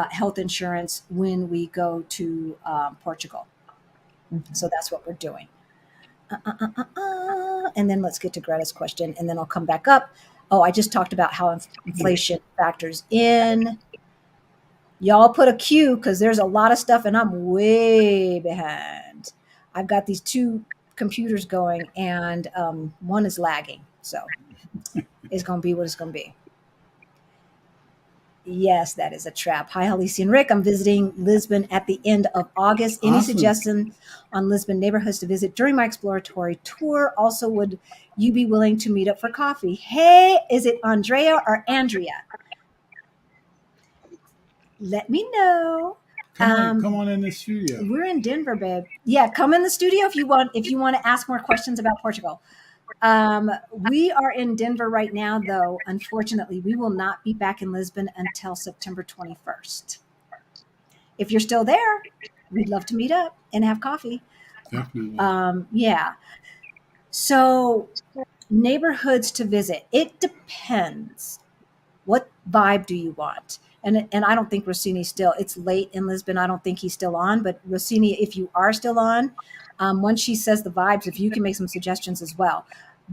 health insurance when we go to Portugal. So that's what we're doing. And then let's get to Greta's question, and then I'll come back up. Oh, I just talked about how inflation factors in. Y'all put a Q because there's a lot of stuff and I'm way behind. I've got these two computers going and one is lagging. So it's going to be what it's going to be. Yes, that is a trap. Hi, Halisi and Rick. I'm visiting Lisbon at the end of August. Any suggestions on Lisbon neighborhoods to visit during my exploratory tour? Also, would you be willing to meet up for coffee? Hey, is it Andrea or Andrea? Let me know. Come on in the studio. We're in Denver, babe. Yeah, come in the studio if you want to ask more questions about Portugal. We are in Denver right now, though. Unfortunately, we will not be back in Lisbon until September 21st. If you're still there, we'd love to meet up and have coffee. Definitely. Yeah. So neighborhoods to visit. It depends. What vibe do you want? And I don't think Rossini's still, it's late in Lisbon. I don't think he's still on, but Rossini, if you are still on, once she says the vibes, if you can make some suggestions as well.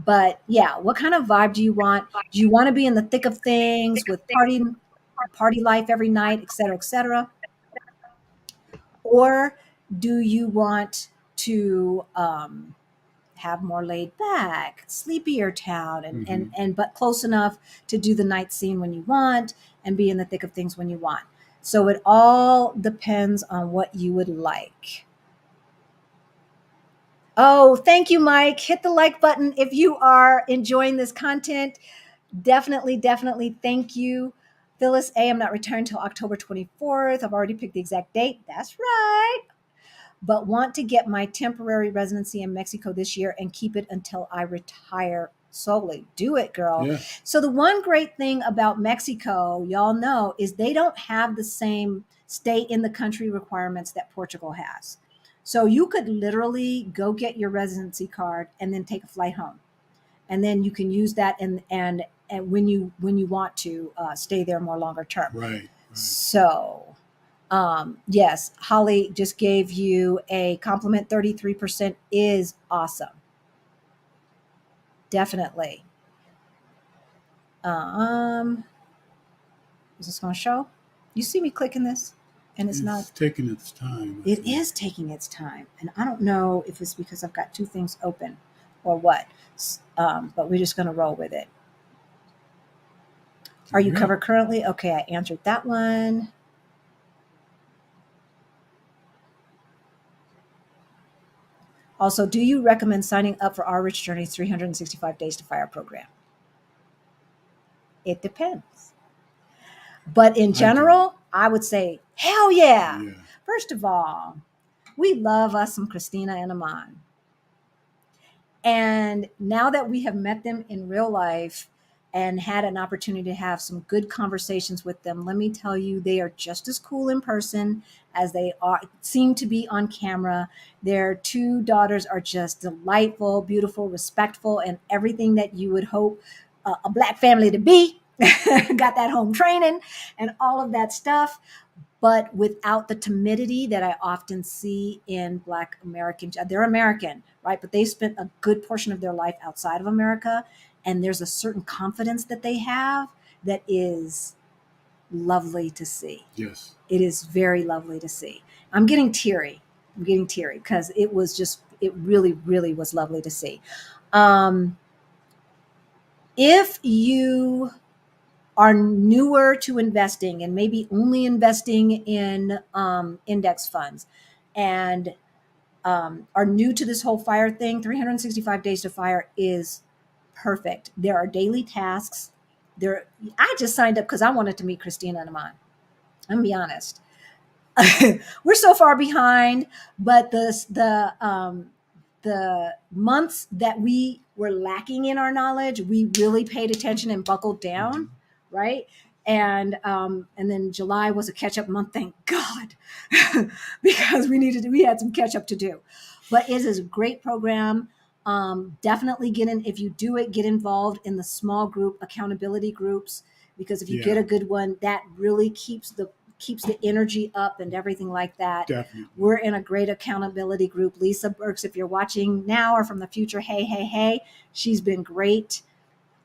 But yeah, what kind of vibe do you want? Do you want to be in the thick of things with party life every night, et cetera, et cetera? Or do you want to have more laid back, sleepier town, and but close enough to do the night scene when you want and be in the thick of things when you want? So it all depends on what you would like. Oh, thank you, Mike. Hit the like button if you are enjoying this content. Definitely thank you. Phyllis A, I'm not returning until October 24th. I've already picked the exact date. That's right. But want to get my temporary residency in Mexico this year and keep it until I retire solely. Do it, girl. Yeah. So the one great thing about Mexico, y'all know, is they don't have the same stay in the country requirements that Portugal has. So you could literally go get your residency card and then take a flight home. And then you can use that and when you want to stay there more longer term. Right. So yes, Holly just gave you a compliment. 33% is awesome. Definitely. Is this going to show? You see me clicking this, and it's not taking its time. It is taking its time, and I don't know if it's because I've got two things open, or what. But we're just going to roll with it. Are you covered currently? Okay, I answered that one. Also, do you recommend signing up for our Rich Journey's 365 Days to Fire program? It depends. But in general, I would say, hell yeah. First of all, we love us some Christina and Aman. And now that we have met them in real life and had an opportunity to have some good conversations with them, let me tell you, they are just as cool in person as they seem to be on camera. Their two daughters are just delightful, beautiful, respectful, and everything that you would hope a Black family to be. Got that home training and all of that stuff, but without the timidity that I often see in Black Americans. They're American, right? But they spent a good portion of their life outside of America. And there's a certain confidence that they have that is lovely to see. Yes. It is very lovely to see. I'm getting teary because it really, really was lovely to see. If you are newer to investing and maybe only investing in index funds and are new to this whole fire thing, 365 Days to Fire is perfect. There are daily tasks. I just signed up because I wanted to meet Christina and Aman. I'm gonna be honest. We're so far behind, but the months that we were lacking in our knowledge, we really paid attention and buckled down, right? And then July was a catch up month, thank God, because we had some catch up to do. But it is a great program. Definitely if you do it, get involved in the small group accountability groups, because if you get a good one, that really keeps the energy up and everything like that. Definitely. We're in a great accountability group. Lisa Burks, if you're watching now or from the future, hey, she's been great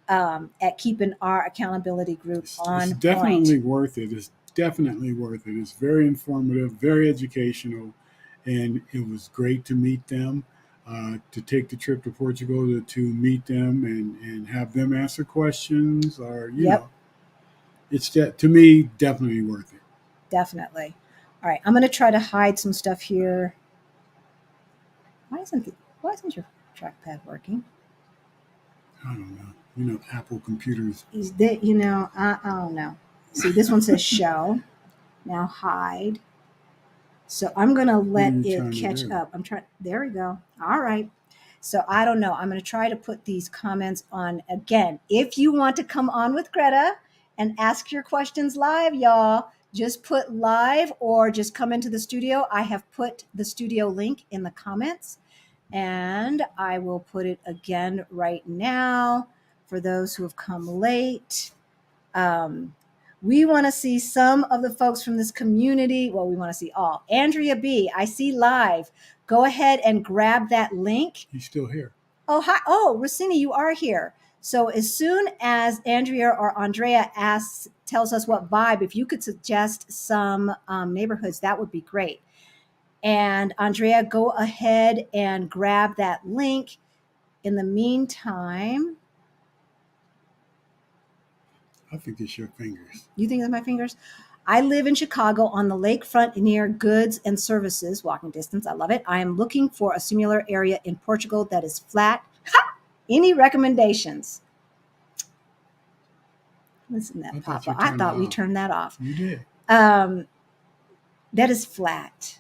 at keeping our accountability group on It's definitely point. worth it. It's definitely worth it. It's very informative, very educational, and it was great to meet them, to take the trip to Portugal to meet them and have them answer questions, or you know, it's to me definitely worth it. Definitely. All right, I'm going to try to hide some stuff here. Why isn't your trackpad working? I don't know. You know, Apple computers. Is that I don't know. See, this one says show. Now hide. So I'm going to let it catch up. There we go. All right. So I don't know. I'm going to try to put these comments on again. If you want to come on with Greta and ask your questions live, y'all, just put live or just come into the studio. I have put the studio link in the comments, and I will put it again right now for those who have come late. We want to see some of the folks from this community. Well, we want to see all. Andrea B., I see live. Go ahead and grab that link. He's still here. Oh, hi. Oh, Rossini, you are here. So as soon as Andrea or Andrea tells us what vibe, if you could suggest some neighborhoods, that would be great. And Andrea, go ahead and grab that link. In the meantime, I think it's your fingers. You think it's my fingers? I live in Chicago on the lakefront near goods and services, walking distance. I love it. I am looking for a similar area in Portugal that is flat. Ha! Any recommendations? Listen to that pop up. I thought we turned that off. You did. That is flat.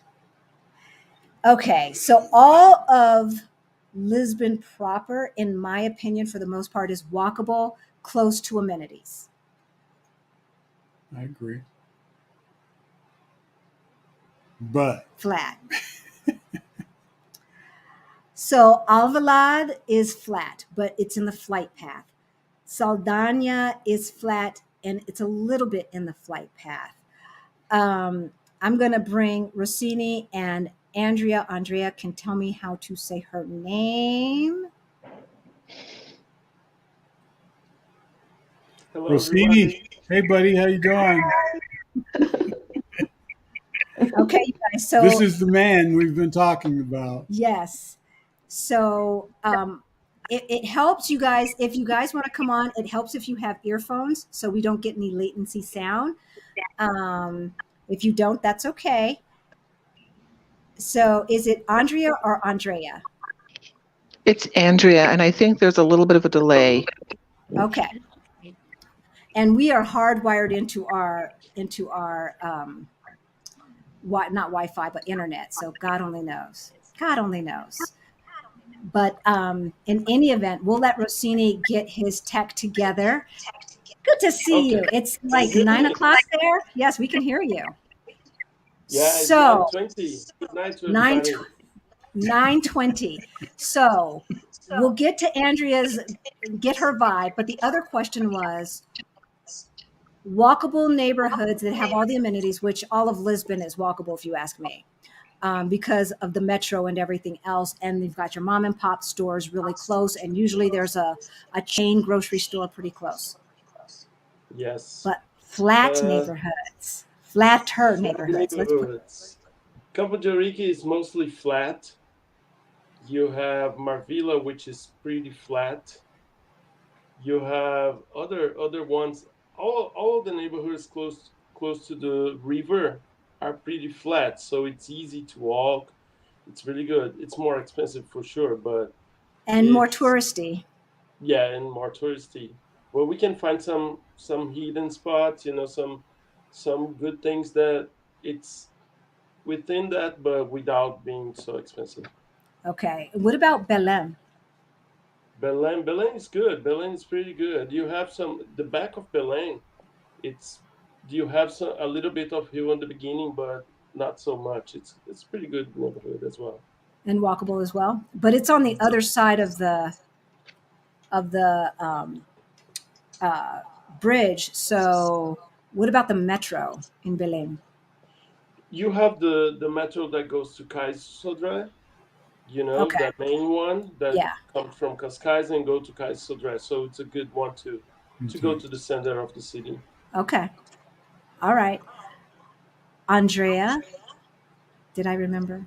Okay, so all of Lisbon proper, in my opinion, for the most part, is walkable, close to amenities. I agree. But flat. So Alvalade is flat, but it's in the flight path. Saldana is flat, and it's a little bit in the flight path. I'm going to bring Rossini and Andrea. Andrea can tell me how to say her name. Hello, Rossini, everybody. hey buddy, how you doing? Okay, you guys. So This is the man we've been talking about. yes. So it helps you guys if you guys want to come on. It helps if you have earphones, so we don't get any latency sound. If you don't, that's okay. So is it Andrea or Andrea? It's Andrea, and I think there's a little bit of a delay. Okay. And we are hardwired into our not Wi-Fi but internet. So God only knows. God only knows. But in any event, we'll let Rossini get his tech together. Good to see you. It's like 9 o'clock there. Yes, we can hear you. Yeah, it's So 9:20. Good night to 9 everybody. 9:20. So we'll get to get her vibe. But the other question was walkable neighborhoods that have all the amenities, which all of Lisbon is walkable, if you ask me, because of the metro and everything else. And you've got your mom and pop stores really close. And usually there's a chain grocery store pretty close. Yes. But flatter neighborhoods. Let's put Neighborhoods. Campo de Rique is mostly flat. You have Marvila, which is pretty flat. You have other ones. All the neighborhoods close to the river are pretty flat, so it's easy to walk. It's really good. It's more expensive for sure, but more touristy. Yeah, and more touristy. Well, we can find some hidden spots, some good things that it's within that, but without being so expensive. Okay. What about Belém? Belém is good. Belém is pretty good. You have the back of Belém. It's you have a little bit of hill in the beginning, but not so much. It's pretty good neighborhood as well. And walkable as well, but it's on the other side of the bridge. So what about the metro in Belém? You have the metro that goes to Cais Sodré, Okay. that main one that Yeah. comes from Cascais and go to Cais Sodré. So it's a good one to go to the center of the city. Okay. All right. Andrea, did I remember?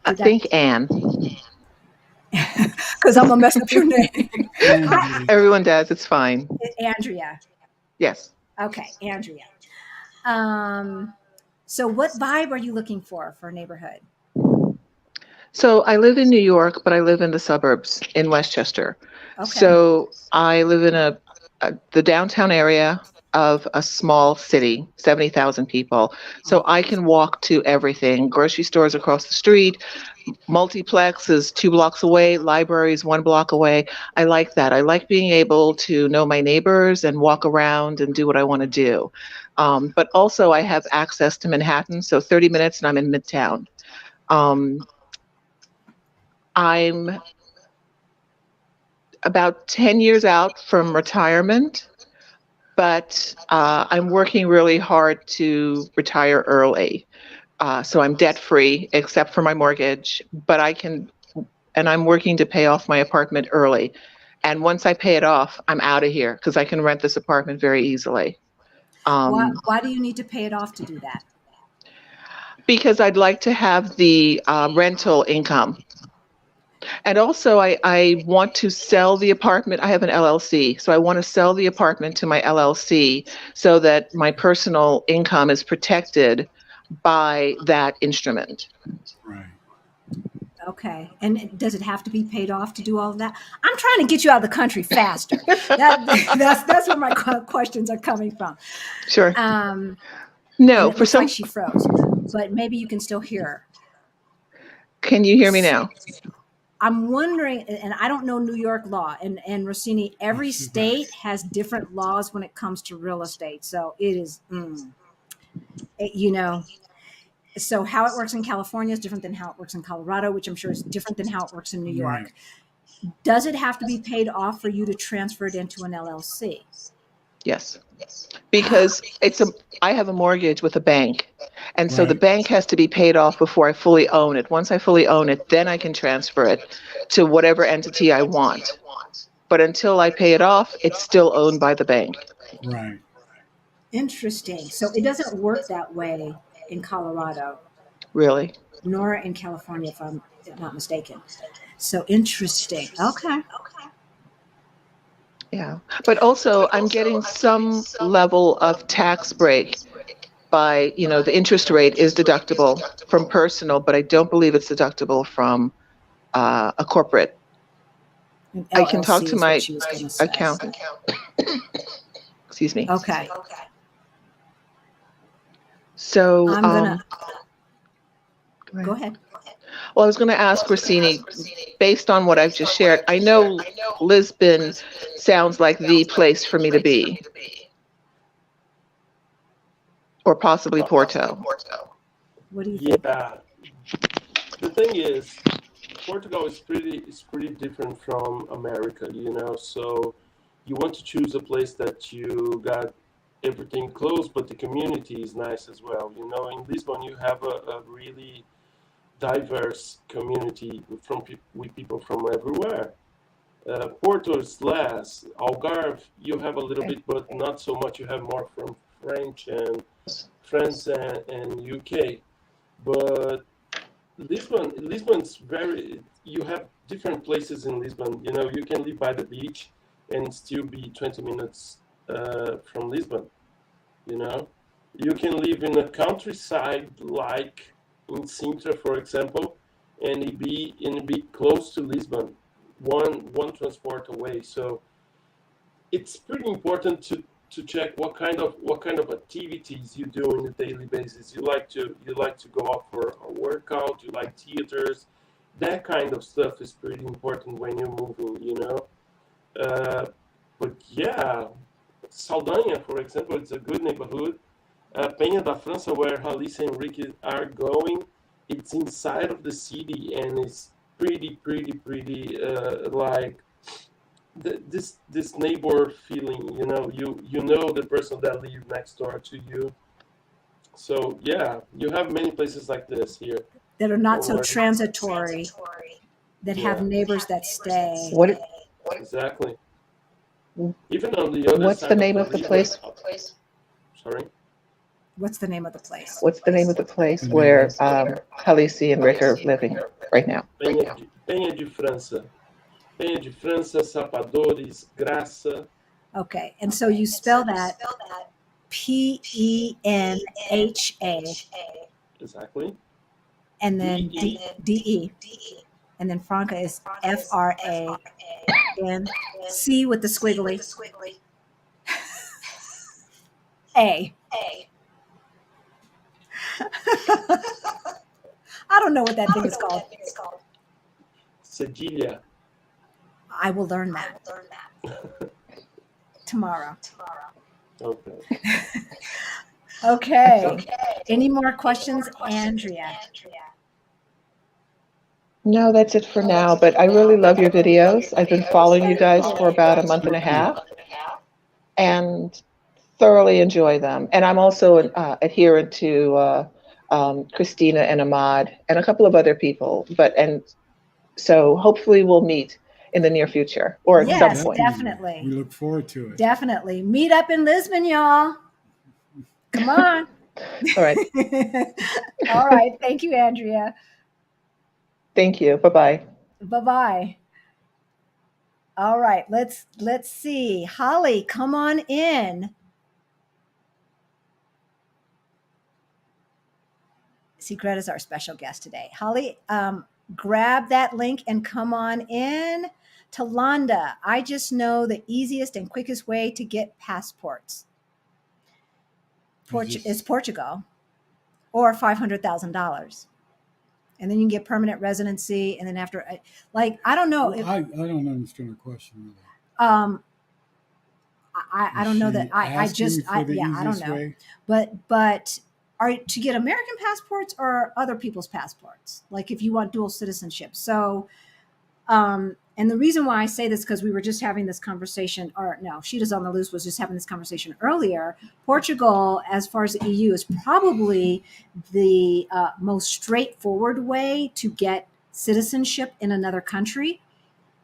I think Anne. Because I'm going to mess up your name. Everyone does. It's fine. Andrea. Yes. Okay, Andrea. So what vibe are you looking for a neighborhood? So I live in New York, but I live in the suburbs in Westchester. Okay. So I live in the downtown area of a small city, 70,000 people. So I can walk to everything. Grocery stores across the street, multiplex is 2 blocks away, libraries 1 block away. I like that. I like being able to know my neighbors and walk around and do what I want to do. But also I have access to Manhattan, so 30 minutes and I'm in Midtown. I'm about 10 years out from retirement, but I'm working really hard to retire early. So I'm debt free except for my mortgage, but I'm working to pay off my apartment early. And once I pay it off, I'm out of here because I can rent this apartment very easily. Why do you need to pay it off to do that? Because I'd like to have the rental income. And also, I want to sell the apartment. I have an LLC, so I want to sell the apartment to my LLC so that my personal income is protected by that instrument. Right. Okay. And does it have to be paid off to do all of that? I'm trying to get you out of the country faster. That's where my questions are coming from. Sure. No, for some. Like she froze, but maybe you can still hear her. Can you hear me now? I'm wondering, and I don't know New York law, and Rossini, every state has different laws when it comes to real estate. So it is, so how it works in California is different than how it works in Colorado, which I'm sure is different than how it works in New York. Right. Does it have to be paid off for you to transfer it into an LLC? Yes, because I have a mortgage with a bank, and so the bank has to be paid off before I fully own it. Once I fully own it, then I can transfer it to whatever entity I want. but until I pay it off, it's still owned by the bank. Right. Interesting. So it doesn't work that way in Colorado, Really. nor in California, if I'm not mistaken. So interesting. Okay. Yeah. But also, I'm getting some level of tax break by, the interest rate is deductible from personal, but I don't believe it's deductible from a corporate. I can talk to my accountant. Excuse me. Okay. So I'm gonna go ahead. Well, I was going to ask Rossini, based on what I've just shared, I know Lisbon sounds like the place for me to be, or possibly Porto. What do you think? Yeah, the thing is, Portugal is pretty different from America, So you want to choose a place that you got everything close, but the community is nice as well. In Lisbon you have a really diverse community with people from everywhere. Porto is less. Algarve, you have a little bit, but not so much. You have more from France and UK. But Lisbon's you have different places in Lisbon. You can live by the beach and still be 20 minutes from Lisbon. You can live in a countryside like in Sintra, for example, and be close to Lisbon, one transport away. So it's pretty important to check what kind of activities you do on a daily basis. You like to go out for a workout. You like theaters. That kind of stuff is pretty important when you're moving. But yeah, Saldanha, for example, it's a good neighborhood. Penha da França, where Alice and Ricky are going, it's inside of the city, and it's pretty like this neighbor feeling. You know the person that lives next door to you. So yeah, you have many places like this here that are not so transitory, that have neighbors that stay. Exactly. Even on the other What's side the name of the place? Sorry. What's the name of the place? What's the name of the place where Halisi and Rick are living right now? Penha de França. Penha de França, Sapadores, Graça. Okay, and so you spell that Penha. Exactly. And then DE. And then Franca is FRA. And C with the squiggly. A. I don't know what that thing is called. Cedilha. I will learn that tomorrow. Okay. Okay. Any more questions, Andrea? No, that's it for now, but I really love your videos. I've been following you guys for about a month and a half and thoroughly enjoy them. And I'm also an adherent to Christina and Ahmad and a couple of other people. So hopefully we'll meet in the near future or at some point. Definitely. We look forward to it. Definitely. Meet up in Lisbon, y'all. Come on. All right. All right. Thank you, Andrea. Thank you. Bye-bye. Bye-bye. All right. Let's see. Holly, come on in. See, Greta's our special guest today. Holly, grab that link and come on in. Talanda, I just know the easiest and quickest way to get passports. Is Portugal, or $500,000. And then you can get permanent residency. And then after, I don't know. I don't understand the question. I don't know that. I don't know. Way? But to get American passports or other people's passports, like if you want dual citizenship. So, and the reason why I say this, because we were just having this conversation, or no, Sheeta's on the Loose was just having this conversation earlier. Portugal, as far as the EU, is probably the most straightforward way to get citizenship in another country.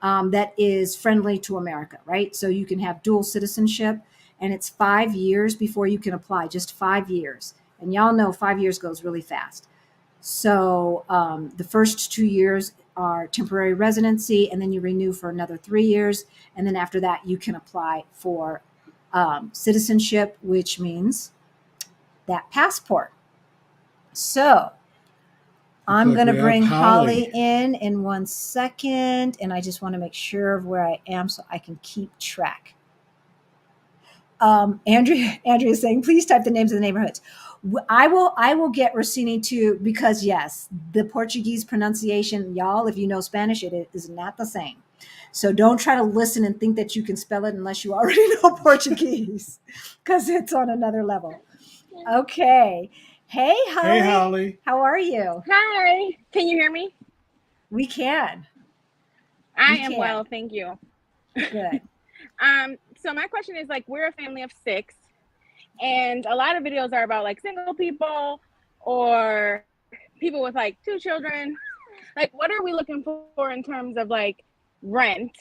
that is friendly to America, right? So you can have dual citizenship, and it's 5 years before you can apply, just 5 years. And y'all know 5 years goes really fast. So the first 2 years are temporary residency, and then you renew for another 3 years. And then after that, you can apply for citizenship, which means that passport. So I'm going to bring Holly in 1 second, and I just want to make sure of where I am so I can keep track. Andrea is saying, please type the names of the neighborhoods. I will get Rossini to, because yes, the Portuguese pronunciation, y'all, if you know Spanish, it is not the same. So don't try to listen and think that you can spell it unless you already know Portuguese, because it's on another level. Okay. Hey, Holly. Hey, Holly. How are you? Hi. Can you hear me? We can. I am well, thank you. Good. So my question is, like, we're a family of 6, and a lot of videos are about like single people or people with like 2 children. Like, what are we looking for in terms of like rent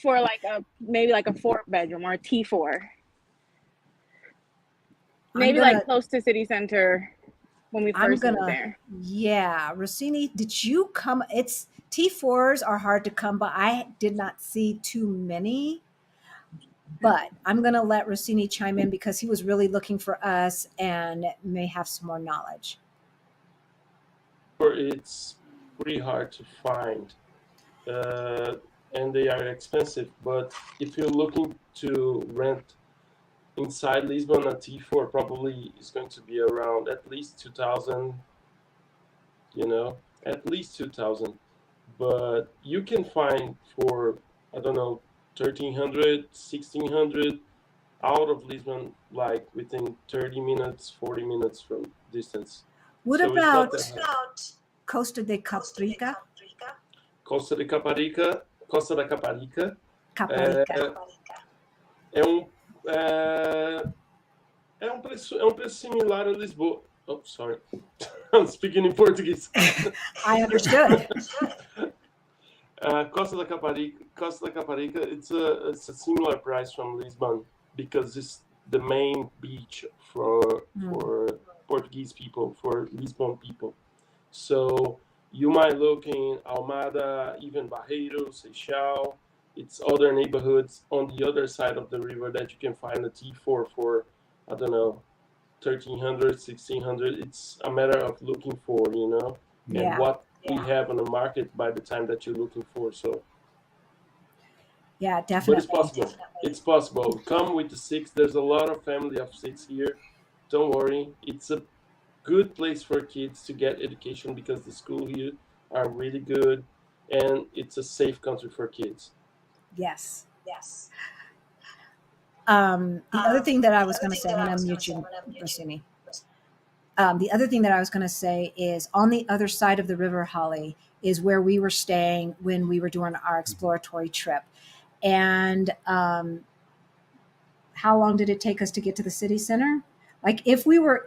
for like maybe like a 4-bedroom or a T4? Maybe like close to city center when we first moved there. Yeah. Rossini, did you come? T4s are hard to come by. I did not see too many, but I'm going to let Rossini chime in because he was really looking for us and may have some more knowledge. It's pretty hard to find, and they are expensive. But if you're looking to rent inside Lisbon, a T4 probably is going to be around at least 2,000, at least 2,000. But you can find for, I don't know, 1,300, 1,600 out of Lisbon, like within 30 minutes, 40 minutes from distance. What about Costa de Caparica? Costa da Caparica. É um preço similar a Lisboa. Oh, sorry. I'm speaking in Portuguese. I understood. Costa da Caparica, it's a similar price from Lisbon because it's the main beach for Portuguese people, for Lisbon people. So you might look in Almada, even Barreiro, Seixal. It's other neighborhoods on the other side of the river that you can find a T4 for, I don't know, 1,300, 1,600. It's a matter of looking for, and what we have on the market by the time that you're looking for. So yeah, definitely. But it's possible. It's possible. Come with the 6. There's a lot of family of 6 here. Don't worry. It's a good place for kids to get education because the school here are really good, and it's a safe country for kids. Yes. The other thing that I was going to say, I'm going to mute you, Rossini. The other thing that I was going to say is on the other side of the river, Holly, is where we were staying when we were doing our exploratory trip. And how long did it take us to get to the city center? Like if we were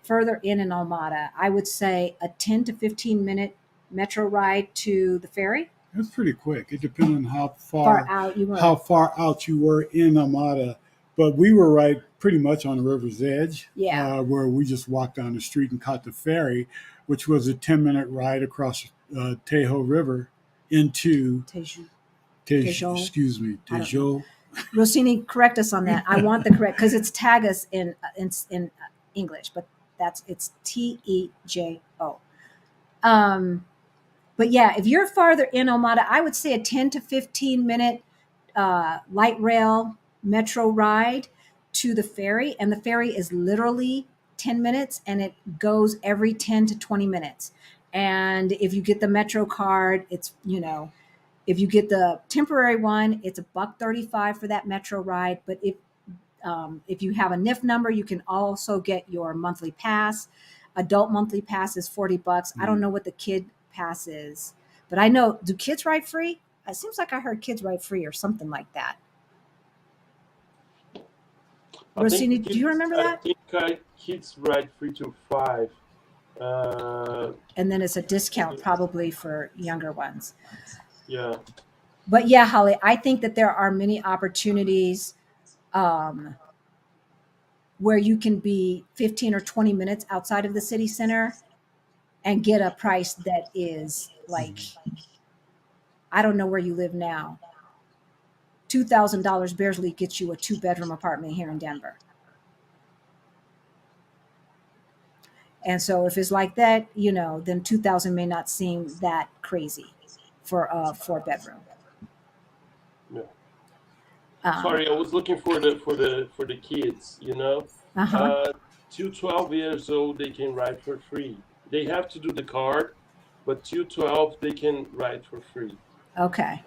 further in Almada, I would say a 10 to 15 minute metro ride to the ferry. That's pretty quick. It depends on how far out you were in Almada. But we were right pretty much on the river's edge, where we just walked down the street and caught the ferry, which was a 10-minute ride across Tejo River into Tejo. Rossini, correct us on that. I want the correct, because it's Tagus in English, but it's Tejo. But yeah, if you're farther in Almada, I would say a 10 to 15 minute light rail metro ride to the ferry. And the ferry is literally 10 minutes and it goes every 10 to 20 minutes. And if you get the metro card, it's, if you get the temporary one, it's $1.35 for that metro ride. But if you have a NIF number, you can also get your monthly pass. Adult monthly pass is $40. I don't know what the kid pass is, but I know, do kids ride free? It seems like I heard kids ride free or something like that. Rossini, do you remember that? I think kids ride 3 to 5. And then it's a discount probably for younger ones. Yeah. But yeah, Holly, I think that there are many opportunities where you can be 15 or 20 minutes outside of the city center and get a price that is like, I don't know where you live now. $2,000 barely gets you a 2-bedroom apartment here in Denver. And so if it's like that, then 2,000 may not seem that crazy for a 4-bedroom. Yeah. Sorry, I was looking for the kids. Till 12 years old, they can ride for free. They have to do the card, but till 12, they can ride for free. Okay,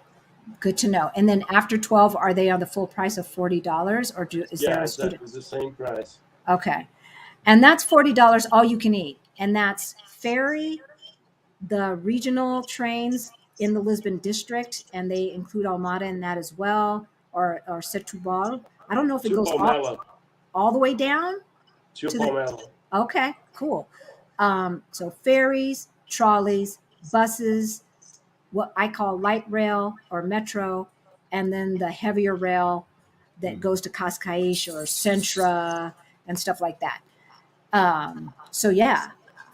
good to know. And then after 12, are they on the full price of $40, or is there a student? Exactly the same price. Okay, and that's $40 all you can eat, and that's ferry, the regional trains in the Lisbon district, and they include Almada in that as well, or Setúbal. I don't know if it goes all the way down to Palmela. Okay, cool. So ferries, trolleys, buses, what I call light rail or metro, and then the heavier rail that goes to Cascais or Centra and stuff like that. So yeah,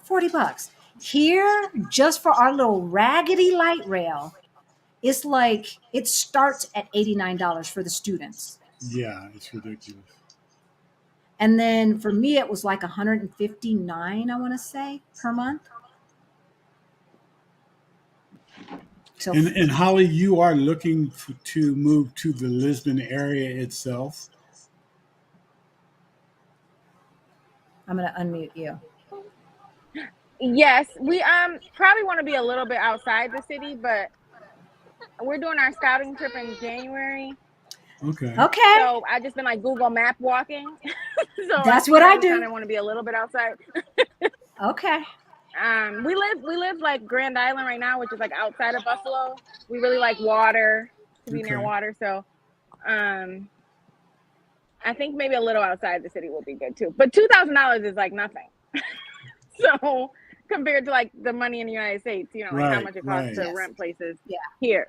$40 here just for our little raggedy light rail. It's like it starts at $89 for the students. Yeah, it's ridiculous. And then for me, it was like $159, I want to say, per month. So, and Holly, you are looking to move to the Lisbon area itself? I'm going to unmute you. Yes, we probably want to be a little bit outside the city, but we're doing our scouting trip in January. Okay. So I just been like Google Map walking. So that's what I do. I kind of want to be a little bit outside. Okay. We live like Grand Island right now, which is like outside of Buffalo. We really like water, to be near water. So I think maybe a little outside the city will be good too. But $2,000 is like nothing. So compared to like the money in the United States, like how much it costs to rent places here.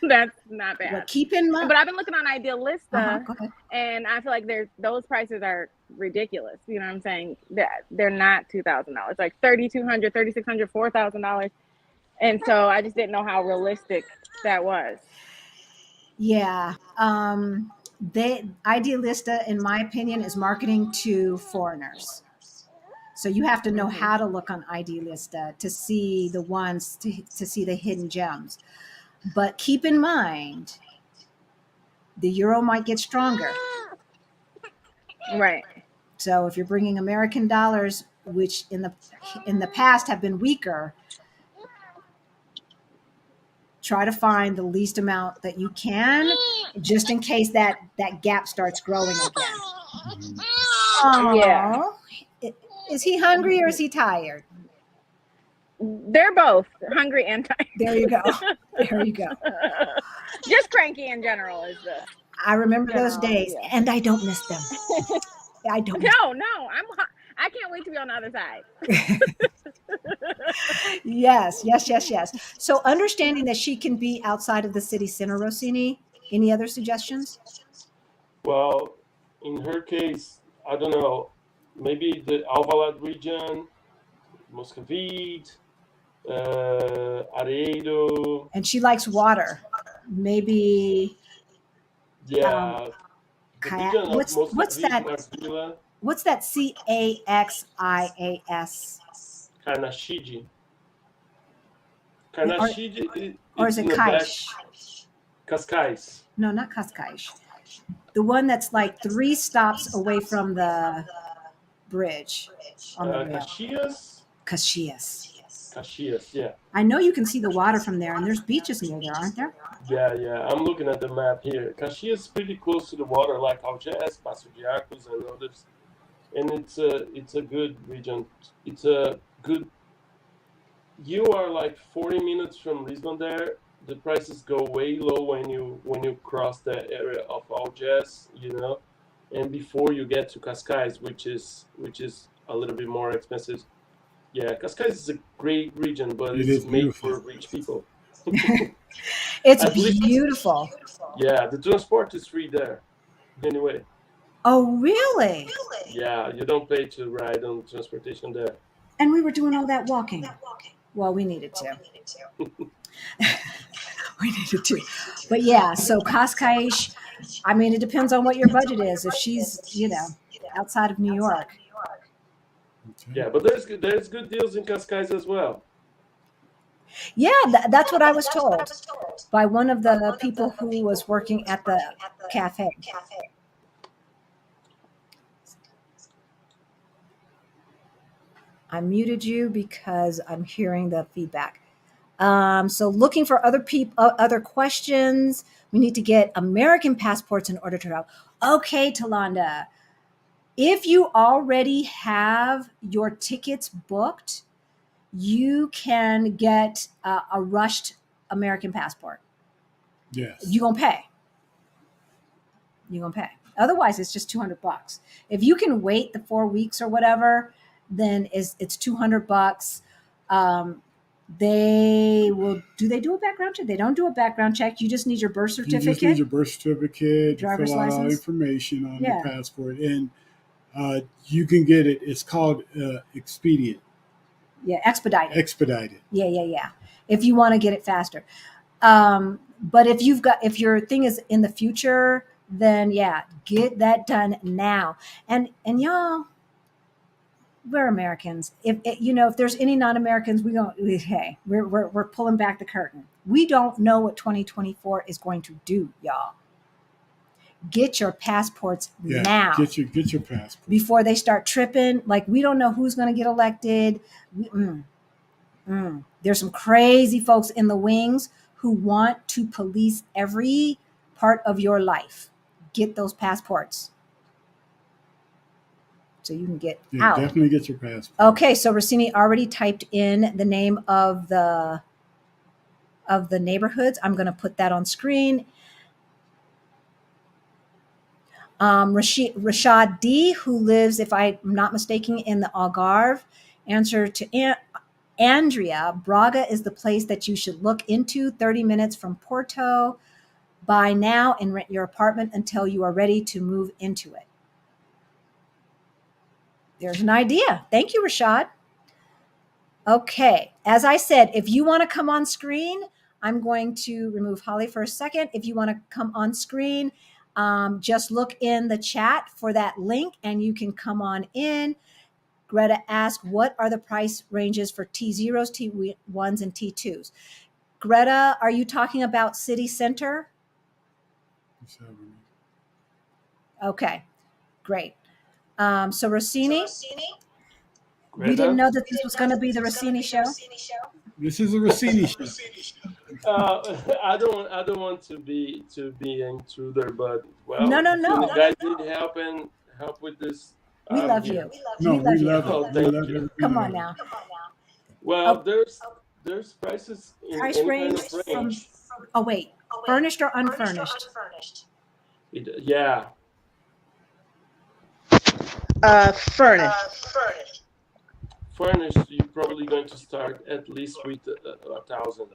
So that's not bad. Well, keep in mind. But I've been looking on Idealista, and I feel like those prices are ridiculous. You know what I'm saying? They're not $2,000. Like $3,200, $3,600, $4,000. And so I just didn't know how realistic that was. Yeah. Idealista, in my opinion, is marketing to foreigners. So you have to know how to look on Idealista to see the ones, to see the hidden gems. But keep in mind, the euro might get stronger. Right. So if you're bringing American dollars, which in the past have been weaker, try to find the least amount that you can, just in case that gap starts growing again. Yeah. Is he hungry or is he tired? They're both hungry and tired. There you go. There you go. Just cranky in general is the. I remember those days, and I don't miss them. I don't. No, I can't wait to be on the other side. Yes. So understanding that she can be outside of the city center, Rossini. Any other suggestions? Well, in her case, I don't know. Maybe the Alvalade region, Moscovite, Aredo. And she likes water. Maybe. Yeah. What's that? Marvila. What's that? CAXIAS. Carnaxide. Or is it Caixa? Cascais. No, not Cascais. The one that's like 3 stops away from the bridge on the rail. Caxias, yeah. I know you can see the water from there, and there's beaches near there, aren't there? Yeah. I'm looking at the map here. Caxias is pretty close to the water, like Algés, Passo de Arcos, and others. And it's a good region. It's a good. You are like 40 minutes from Lisbon there. The prices go way low when you cross that area of Algés, and before you get to Cascais, which is a little bit more expensive. Yeah, Cascais is a great region, but it's made for rich people. It's At least, beautiful. yeah, the transport is free there. Anyway, Oh, really? yeah, you don't pay to ride on transportation there. And we were doing all that walking. Well, we needed to. We needed to. But yeah, so Cascais, I mean, it depends on what your budget is. If she's, outside of New York. Okay. Yeah, but there's good deals in Cascais as well. Yeah, that's what I was told by one of the people who was working at the cafe. I muted you because I'm hearing the feedback. So looking for other people, other questions. We need to get American passports in order to travel. Okay, Talanda, if you already have your tickets booked, you can get a rushed American passport. Yes. You're gonna pay. You're gonna pay. Otherwise, it's just $200. If you can wait the 4 weeks or whatever, then it's $200. They will. Do they do a background check? They don't do a background check. You just need your birth certificate. You just need your birth certificate, driver's fill out all license. information on Yeah. your passport, and you can get it. It's called expedient. Yeah, expedited. Expedited. Yeah. If you want to get it faster. But if your thing is in the future, then yeah, get that done now. And y'all, we're Americans. If there's any non-Americans, we're pulling back the curtain. We don't know what 2024 is going to do, y'all. Get your passports now. Get your passport before they start tripping. Like, we don't know who's going to get elected. There's some crazy folks in the wings who want to police every part of your life. Get those passports so you can get out. Definitely get your passport. Okay, so Rossini already typed in the name of the neighborhoods. I'm going to put that on screen. Rashad D, who lives, if I'm not mistaken, in the Algarve. Answer to Andrea, Braga is the place that you should look into. 30 minutes from Porto. Buy now and rent your apartment until you are ready to move into it. There's an idea. Thank you, Rashad. Okay. As I said, if you want to come on screen, I'm going to remove Holly for a second. If you want to come on screen, just look in the chat for that link and you can come on in. Greta asked, what are the price ranges for T0s, T1s, and T2s? Greta, are you talking about city center? Okay, great. So Rossini, Greta? we didn't know that this was going to be the Rossini show. This is a Rossini show. I don't want to be an intruder, but well, No. You guys need help with this. We love you. No, we love Oh, it. thank We love you. it. Come on now. Well, there's prices in Price any range kind of range. Oh wait, furnished or unfurnished? Yeah. Furnished. Furnished, you're probably going to start at least with 1,000.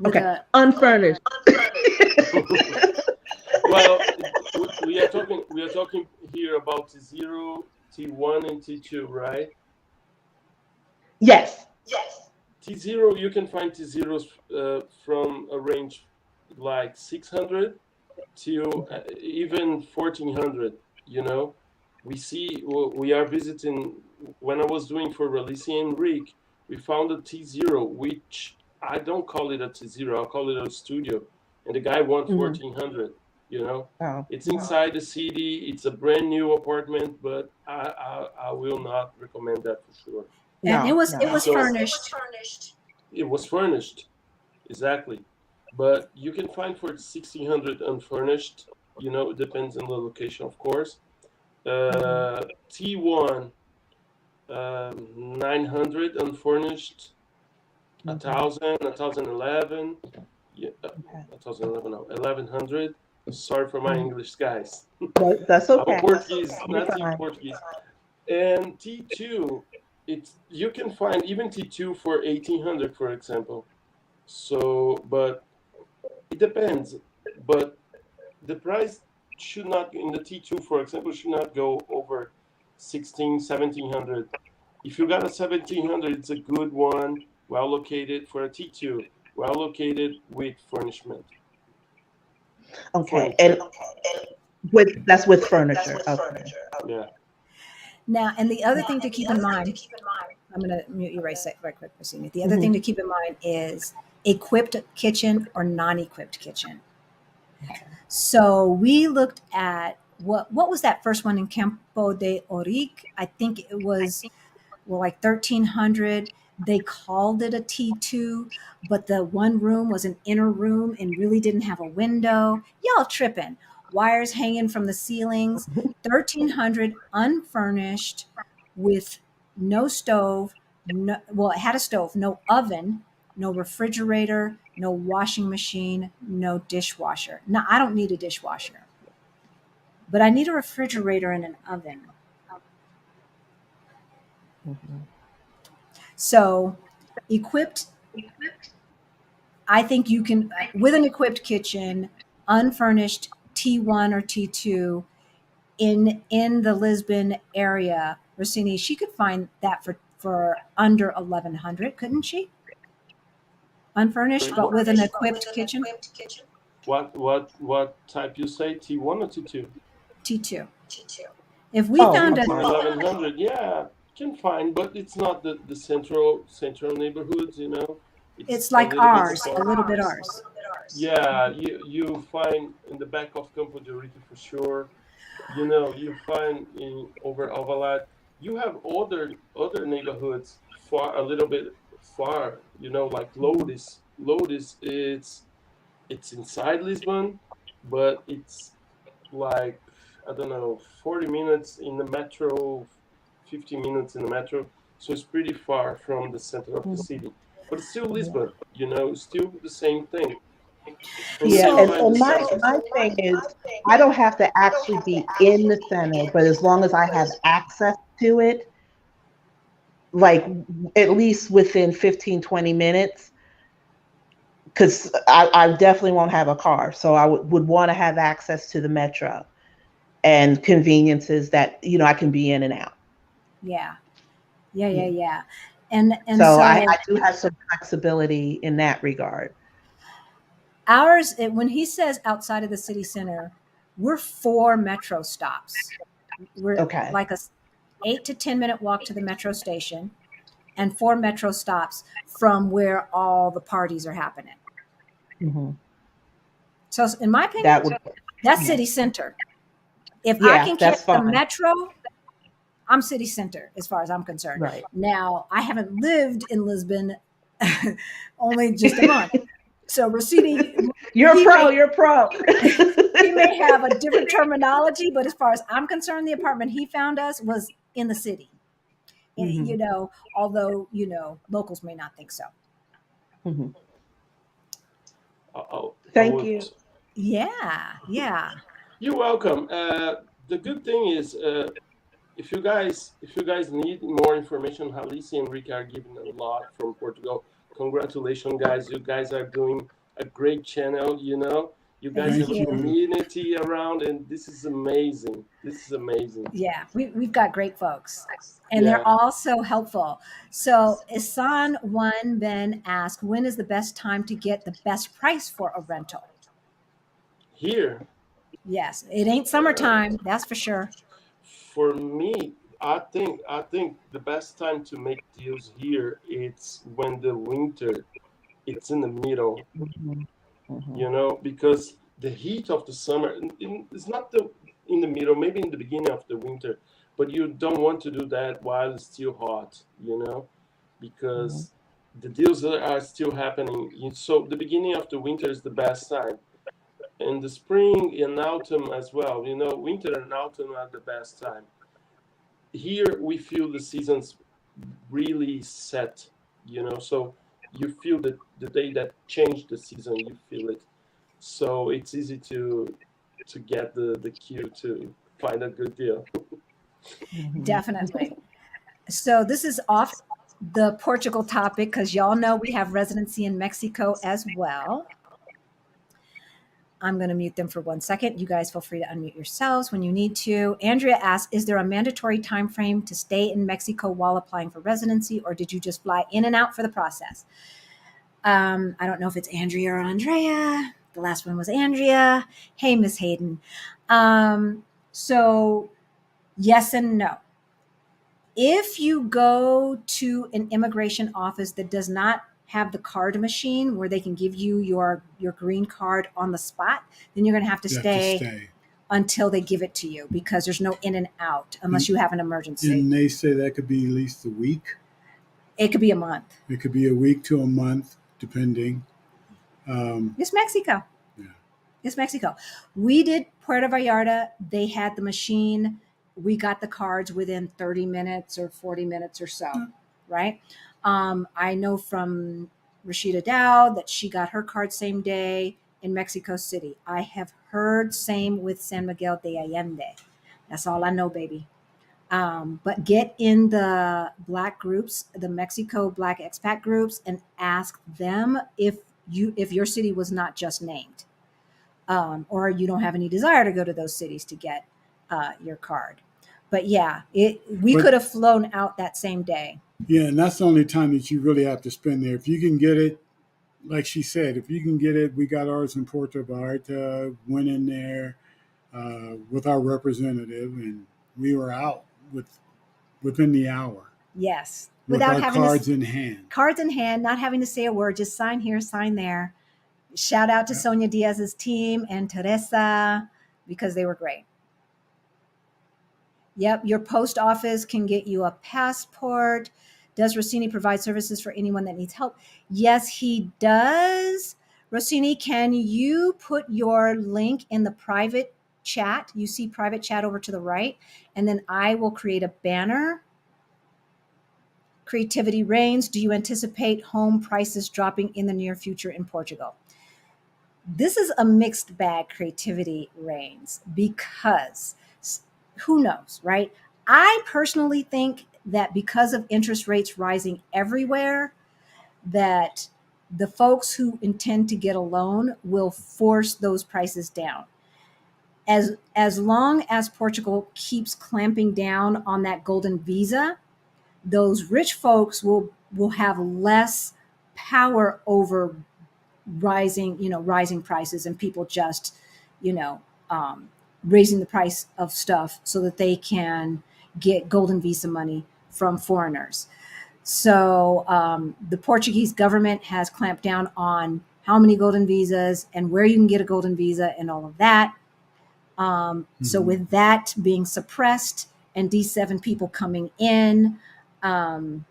Okay. Unfurnished. Well, we are talking here about T0, T1, and T2, right? Yes. T0, you can find T0s from a range like 600 to even 1,400. We are visiting. When I was doing for Releasing and Rick, we found a T0, which I don't call it a T0, I'll call it a studio, and the guy wants 1,400. It's inside the city. It's a brand new apartment, but I will not recommend that for sure. And it was furnished. It was furnished, exactly. But you can find for 1,600 unfurnished. It depends on the location, of course. T1, 900 unfurnished. 1,000, 1,011. 1,011, no, 1,100. Sorry for my English, guys. That's okay. I'm Portuguese, not Portuguese. And T2, you can find even T2 for 1,800, for example. So, but it depends. But the price should not, in the T2, for example, should not go over 1700. If you got a 1700, it's a good one, well located for a T2, well located with furnishment. Okay, and that's with furniture. Okay. Yeah. Now, and the other thing to keep in mind, I'm going to mute you right quick, Rossini. The other thing to keep in mind is equipped kitchen or non-equipped kitchen. So we looked at what was that first one in Campo de Oric? I think it was like 1,300. They called it a T2, but the one room was an inner room and really didn't have a window. Y'all tripping. Wires hanging from the ceilings. 1,300 unfurnished with no stove. No, well, it had a stove, no oven, no refrigerator, no washing machine, no dishwasher. Now, I don't need a dishwasher, but I need a refrigerator and an oven. So, equipped, I think you can, with an equipped kitchen, unfurnished T1 or T2 in the Lisbon area, Rossini, she could find that for under 1,100, couldn't she? Unfurnished, but with an equipped kitchen. What type you say? T1 or T2? T2. If we found a 1,100, yeah, can find, but it's not the central neighborhoods, you know. It's like ours, a little bit ours. Yeah, you find in the back of Campo de Rico for sure. You know, you find in over Alvalade, you have other neighborhoods far, a little bit far. You know, like Lourdes. Lourdes, it's inside Lisbon, but it's like, I don't know, 40 minutes in the metro, 50 minutes in the metro. So it's pretty far from the center of the city. But it's still Lisbon, you know, still the same thing. Yeah, and my thing is, I don't have to actually be in the center, but as long as I have access to it, like at least within 15, 20 minutes, because I definitely won't have a car. So I would want to have access to the metro and conveniences that, you know, I can be in and out. Yeah. And so I do have some flexibility in that regard. Ours, when he says outside of the city center, we're 4 metro stops. We're like a 8 to 10 minute walk to the metro station and 4 metro stops from where all the parties are happening. So in my opinion, that's city center. If I can catch the metro, I'm city center as far as I'm concerned. Right. Now, I haven't lived in Lisbon only just a month. So Rossini, you're pro. He may have a different terminology, but as far as I'm concerned, the apartment he found us was in the city. And, you know, although, you know, locals may not think so. Thank you. Yeah. You're welcome. The good thing is, if you guys need more information, Halisi and Rika are giving a lot from Portugal. Congratulations, guys. You guys are doing a great channel, you know. You guys have a community around, and this is amazing. Yeah, we've got great folks. And they're all so helpful. So Isan One Ben asked, when is the best time to get the best price for a rental? Here. Yes, it ain't summertime, that's for sure. For me, I think the best time to make deals here, it's when the winter, it's in the middle, you know, because the heat of the summer is not in the middle, maybe in the beginning of the winter, but you don't want to do that while it's still hot, you know, because the deals are still happening. So the beginning of the winter is the best time. And the spring and autumn as well, you know, winter and autumn are the best time. Here we feel the seasons really set, you know, so you feel the day that changed the season, you feel it. So it's easy to get the cue to find a good deal. Definitely. So this is off the Portugal topic, because y'all know we have residency in Mexico as well. I'm going to mute them for 1 second. You guys feel free to unmute yourselves when you need to. Andrea asks, is there a mandatory time frame to stay in Mexico while applying for residency, or did you just fly in and out for the process? I don't know if it's Andrea or Andrea. The last one was Andrea. Hey, Miss Hayden. So yes and no. If you go to an immigration office that does not have the card machine where they can give you your green card on the spot, then you're going to have to stay until they give it to you, because there's no in and out unless you have an emergency. And they say that could be at least a week. It could be a month. It could be a week to a month, depending. It's Mexico. Yeah. It's Mexico. We did Puerto Vallarta. They had the machine. We got the cards within 30 minutes or 40 minutes or so, right? I know from Rashida Dow that she got her card same day in Mexico City. I have heard same with San Miguel de Allende. That's all I know, baby. But get in the Black groups, the Mexico Black expat groups, and ask them if your city was not just named, or you don't have any desire to go to those cities to get your card. But yeah, we could have flown out that same day. Yeah, and that's the only time that you really have to spend there. If you can get it, like she said, if you can get it, we got ours in Puerto Vallarta, went in there with our representative, and we were out within the hour. Yes. Without having cards in hand. Cards in hand, not having to say a word, just sign here, sign there. Shout out to Sonia Diaz's team and Teresa, because they were great. Yep, your post office can get you a passport. Does Rossini provide services for anyone that needs help? Yes, he does. Rossini, can you put your link in the private chat? You see private chat over to the right, and then I will create a banner. Creativity reigns. Do you anticipate home prices dropping in the near future in Portugal? This is a mixed bag, Creativity reigns, because who knows, right? I personally think that because of interest rates rising everywhere, that the folks who intend to get a loan will force those prices down. As long as Portugal keeps clamping down on that golden visa, those rich folks will have less power over rising prices, and people just, raising the price of stuff so that they can get golden visa money from foreigners. So the Portuguese government has clamped down on how many golden visas and where you can get a golden visa and all of that. So with that being suppressed and D7 people coming in, and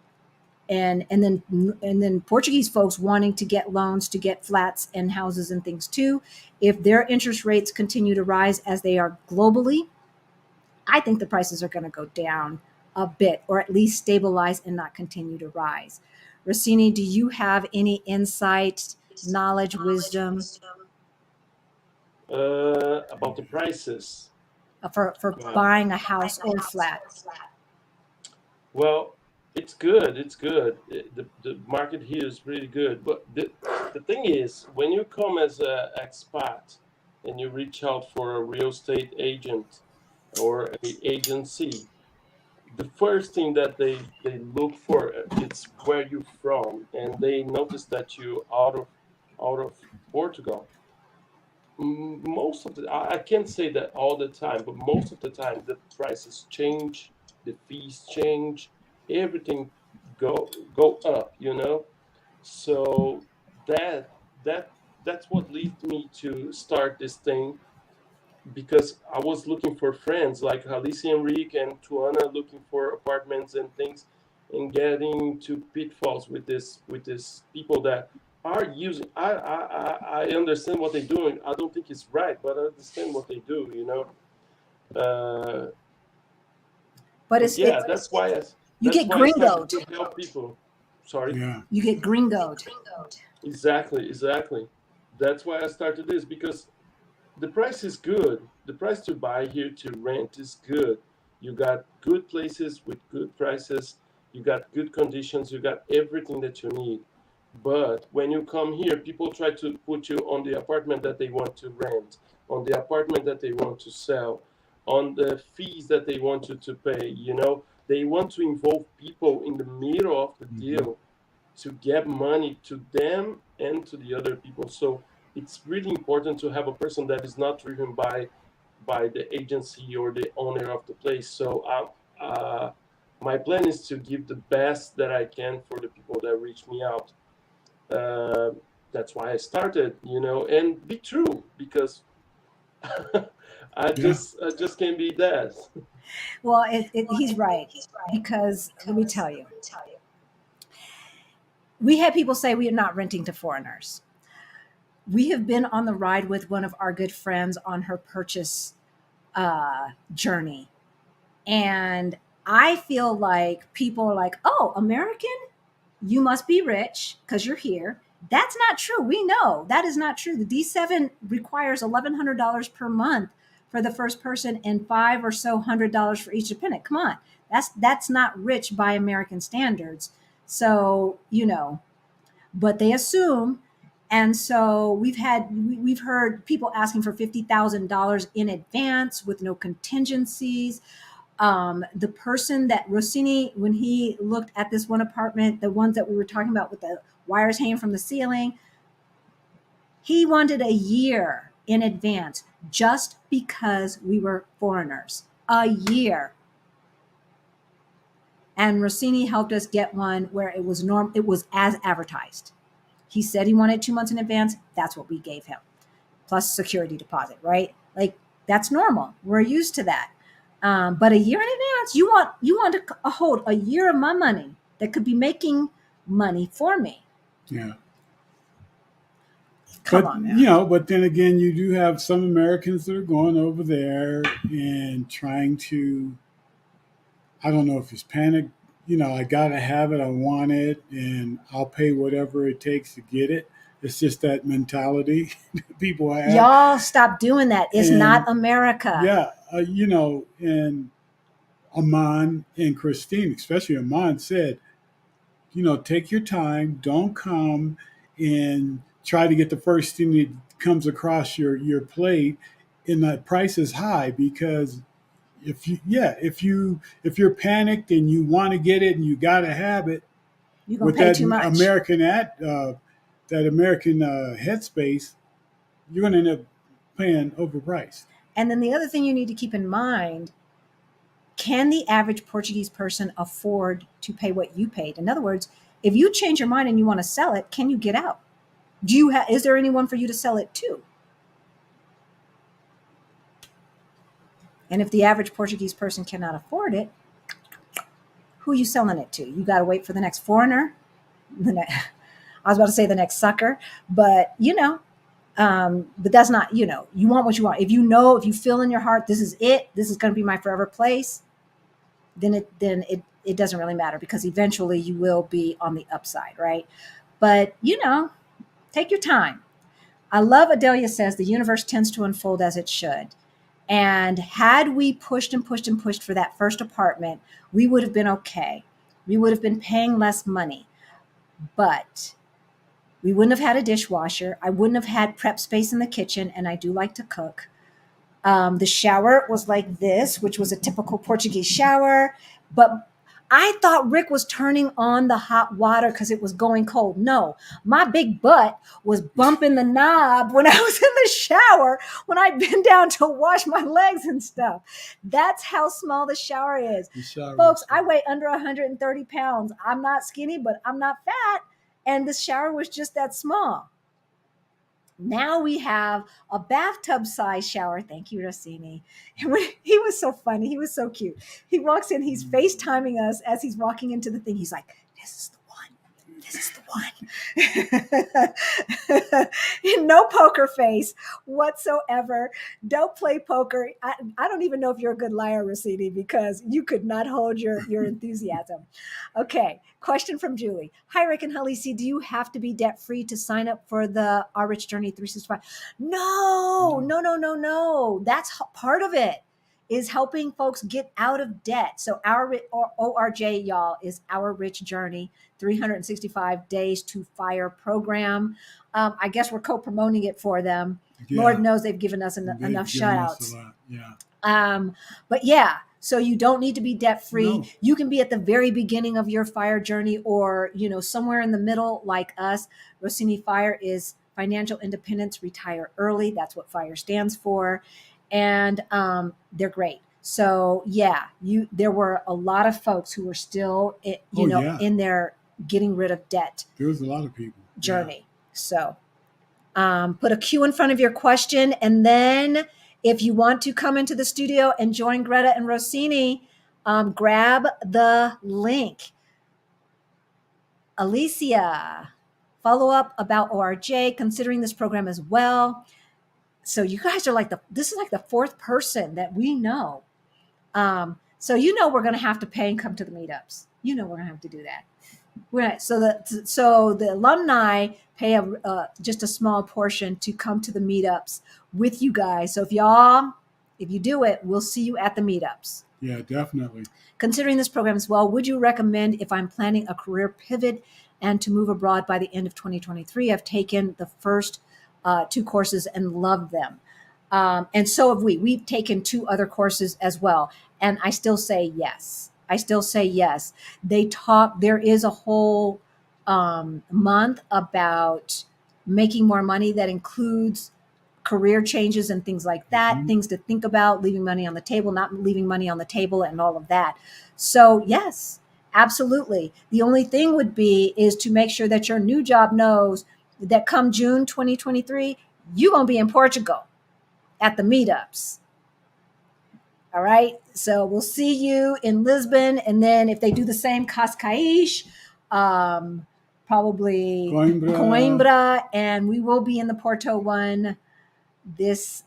then Portuguese folks wanting to get loans to get flats and houses and things too, if their interest rates continue to rise as they are globally, I think the prices are going to go down a bit, or at least stabilize and not continue to rise. Rossini, do you have any insight, knowledge, wisdom about the prices for buying a house or flat? Well, it's good. It's good. The market here is really good. But the thing is, when you come as an expat and you reach out for a real estate agent or an agency, the first thing that they look for is where you're from, and they notice that you out of Portugal. Most of the, I can't say that all the time, but most of the time the prices change, the fees change, everything go up, So that's what led me to start this thing, because I was looking for friends like Alice and Rick and Tuana, looking for apartments and things, and getting to pitfalls with this people that are using. I understand what they're doing. I don't think it's right, but I understand what they do. But that's why you get gringoed to help people. Sorry. Yeah. You get gringoed. Exactly. That's why I started this, because the price is good. The price to buy here, to rent, is good. You got good places with good prices. you got good conditions, you got everything that you need. But when you come here, people try to put you on the apartment that they want to rent, on the apartment that they want to sell, on the fees that they want you to pay. You know, they want to involve people in the middle of the deal to get money to them and to the other people. So it's really important to have a person that is not driven by the agency or the owner of the place. So my plan is to give the best that I can for the people that reach me out. That's why I started, you know, and be true, because I just can't be that. Well, he's right, because let me tell you, we had people say we are not renting to foreigners. We have been on the ride with one of our good friends on her purchase journey, and I feel like people are like, "Oh, American, you must be rich because you're here." That's not true. We know that is not true. The D7 requires $1,100 per month for the first person and $500 or so for each dependent. Come on, that's not rich by American standards. So but they assume, and so we've heard people asking for $50,000 in advance with no contingencies. The person that Rossini, when he looked at this one apartment, the ones that we were talking about with the wires hanging from the ceiling, he wanted a year in advance just because we were foreigners. A year. And Rossini helped us get one where it was it was as advertised. He said he wanted 2 months in advance. That's what we gave him, plus security deposit, right? Like, that's normal. We're used to that. But a year in advance, you want to hold a year of my money that could be making money for me. Yeah. Come But on, man. but then again, you do have some Americans that are going over there and trying to, I don't know if it's panic, I gotta have it, I want it, and I'll pay whatever it takes to get it. It's just that mentality people have. Y'all stop doing that. It's not America. Yeah, and Aman and Christine, especially Aman, said, take your time. Don't come and try to get the first thing that comes across your plate, and the price is high, because if you're panicked and you want to get it and you got to have it, you're gonna pay too much. That American headspace, you're going to end up paying overpriced. And then the other thing you need to keep in mind: can the average Portuguese person afford to pay what you paid? In other words, if you change your mind and you want to sell it, can you get out? Is there anyone for you to sell it to? And if the average Portuguese person cannot afford it, who are you selling it to? You got to wait for the next foreigner. I was about to say the next sucker, but but that's not, you want what you want. If you feel in your heart, this is it, this is going to be my forever place, then it doesn't really matter, because eventually you will be on the upside, right? But, take your time. I love Adelia says the universe tends to unfold as it should. And had we pushed and pushed and pushed for that first apartment, we would have been okay. We would have been paying less money, but we wouldn't have had a dishwasher. I wouldn't have had prep space in the kitchen, and I do like to cook. The shower was like this, which was a typical Portuguese shower, but I thought Rick was turning on the hot water because it was going cold. No, my big butt was bumping the knob when I was in the shower, when I bent down to wash my legs and stuff. That's how small the shower is. Folks, I weigh under 130 pounds. I'm not skinny, but I'm not fat. And the shower was just that small. Now we have a bathtub size shower. Thank you, Rossini. And he was so funny. He was so cute. He walks in, he's FaceTiming us as he's walking into the thing. He's like, this is the one. This is the one. No poker face whatsoever. Don't play poker. I don't even know if you're a good liar, Rossini, because you could not hold your enthusiasm. Okay. Question from Julie. Hi, Rick and Halisi. Do you have to be debt-free to sign up for the Our Rich Journey 365? No. That's part of it. is helping folks get out of debt. So our ORJ, y'all, is Our Rich Journey, 365 Days to Fire program. I guess we're co-promoting it for them. Yeah. Lord knows they've given us enough shout outs. Yeah. But yeah, so you don't need to be debt free. No. You can be at the very beginning of your fire journey, or somewhere in the middle like us. Rossini Fire is financial independence, retire early. That's what FIRE stands for. And they're great. So yeah, there were a lot of folks who were still in their getting rid of debt. There was a lot of people journey. Yeah. So put a Q in front of your question, and then if you want to come into the studio and join Greta and Rossini, grab the link. Alicia, follow up about ORJ, considering this program as well. So you guys are this is like the fourth person that we know. So we're going to have to pay and come to the meetups. We're going to have to do that. Right. So the alumni pay just a small portion to come to the meetups with you guys. So if you do it, we'll see you at the meetups. Yeah, definitely. Considering this program as well, would you recommend if I'm planning a career pivot and to move abroad by the end of 2023? I've taken the first 2 courses and loved them. And so have we. We've taken 2 other courses as well. And I still say yes. There is a whole month about making more money that includes career changes and things like that, things to think about, leaving money on the table, not leaving money on the table, and all of that. So yes, absolutely. The only thing would be is to make sure that your new job knows that come June 2023, you're going to be in Portugal at the meetups. All right. So we'll see you in Lisbon. And then if they do the same, Cascais, probably Coimbra, and we will be in the Porto one this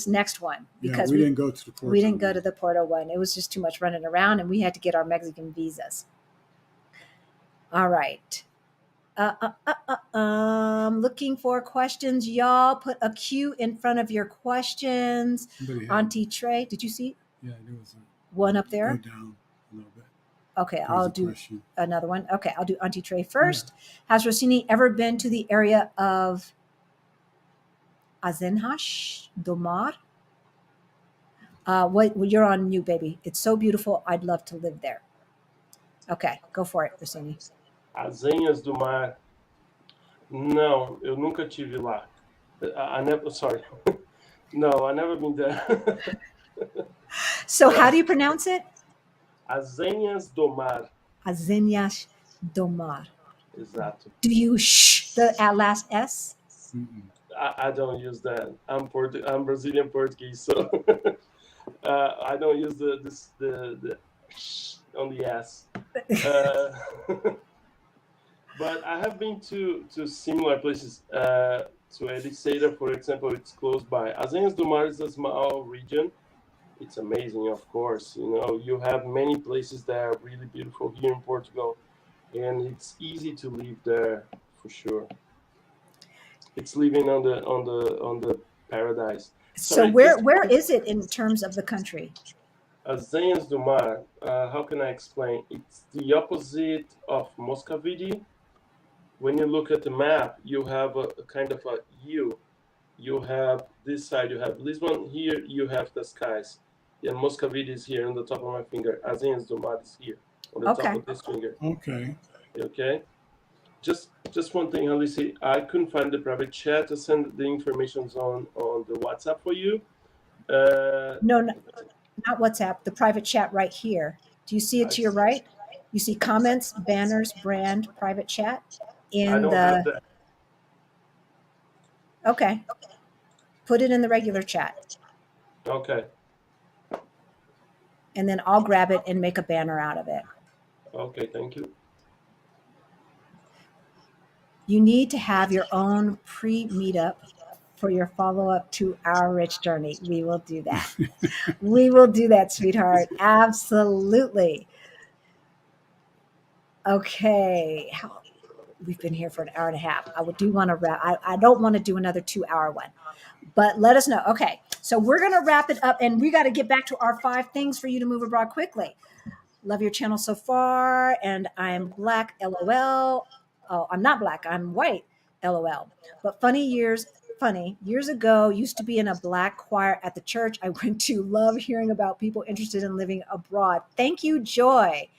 next one, because we didn't go to the Porto. We didn't go to the Porto one. It was just too much running around, and we had to get our Mexican visas. All right. Looking for questions, y'all. Put a Q in front of your questions. Auntie Trey, did you see? Yeah, there was one up there. Go down a little bit. Okay, I'll do another one. Okay, I'll do Auntie Trey first. Yeah. Has Rossini ever been to the area of Azenhas do Mar? You're on mute, baby. It's so beautiful. I'd love to live there. Okay, go for it, Rossini. Azenhas do Mar. Não, eu nunca tive lá. Sorry. No, I never been there. So how do you pronounce it? Azenhas do Mar. Azenhas do Mar. Exato. Do you the last S? I don't use that. I'm Brazilian Portuguese, so I don't use the on the S. But I have been to similar places. To Ericeira, for example, it's close by. Azenhas do Mar is a small region. It's amazing, of course. You have many places that are really beautiful here in Portugal, and it's easy to live there for sure. It's living on the paradise. So where is it in terms of the country? Azenhas do Mar. How can I explain? It's the opposite of Moscavide. When you look at the map, you have a kind of a U. You have this side, you have Lisbon. Here you have the skies. And Moscavide is here on the top of my finger. Azenhas do Mar is here on the top of this finger. Okay. Just one thing, Alice. I couldn't find the private chat to send the information on the WhatsApp for you. No, not WhatsApp. The private chat right here. Do you see it to your right? You see comments, banners, brand, private chat in have that. Okay. Put it in the regular chat. Okay. And then I'll grab it and make a banner out of it. Okay, thank you. You need to have your own pre-meetup for your follow-up to Our Rich Journey. We will do that. We will do that, sweetheart. Absolutely. Okay. we've been here for an hour and a half. I do want to wrap. I don't want to do another 2-hour one, but let us know. Okay, so we're gonna wrap it up, and we got to get back to our 5 things for you to move abroad quickly. Love your channel so far, and I'm Black, LOL. Oh, I'm not Black. I'm white, LOL. But funny years ago, used to be in a Black choir at the church I went to. Love hearing about people interested in living abroad. Thank you, Joy.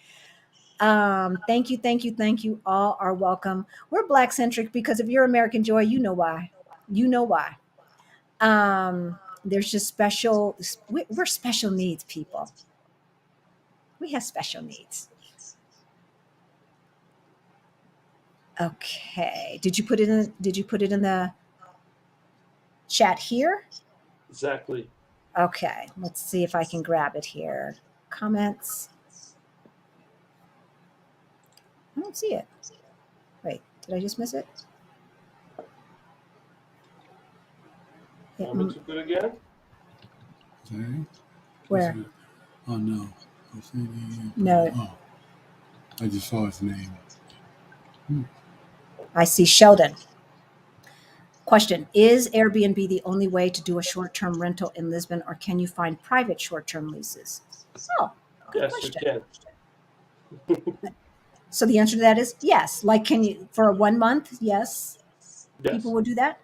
Thank you. All are welcome. We're Black centric because if you're American, Joy, you know why. You know why. There's just we're special needs people. We have special needs. Okay. Did you put it in the chat here? Exactly. Okay. Let's see if I can grab it here. Comments. I don't see it. Wait, did I just miss it? Want me to put it again? Okay. Where? Oh no. No. Oh, I just saw his name. I see Sheldon. Question: is Airbnb the only way to do a short-term rental in Lisbon, or can you find private short-term leases? Oh, good question. Yes, you can. So the answer to that is yes. Like, can you for a 1 month? Yes. People will do that.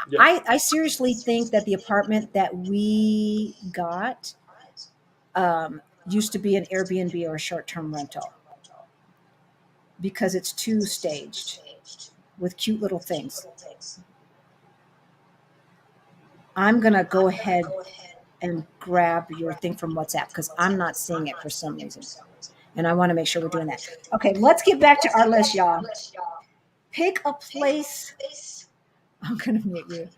Yes. I seriously think that the apartment that we got used to be an Airbnb or a short-term rental because it's 2-staged with cute little things. I'm gonna go ahead and grab your thing from WhatsApp because I'm not seeing it for some reason. And I want to make sure we're doing that. Okay, let's get back to our list, y'all. Pick a place. I'm going to mute you.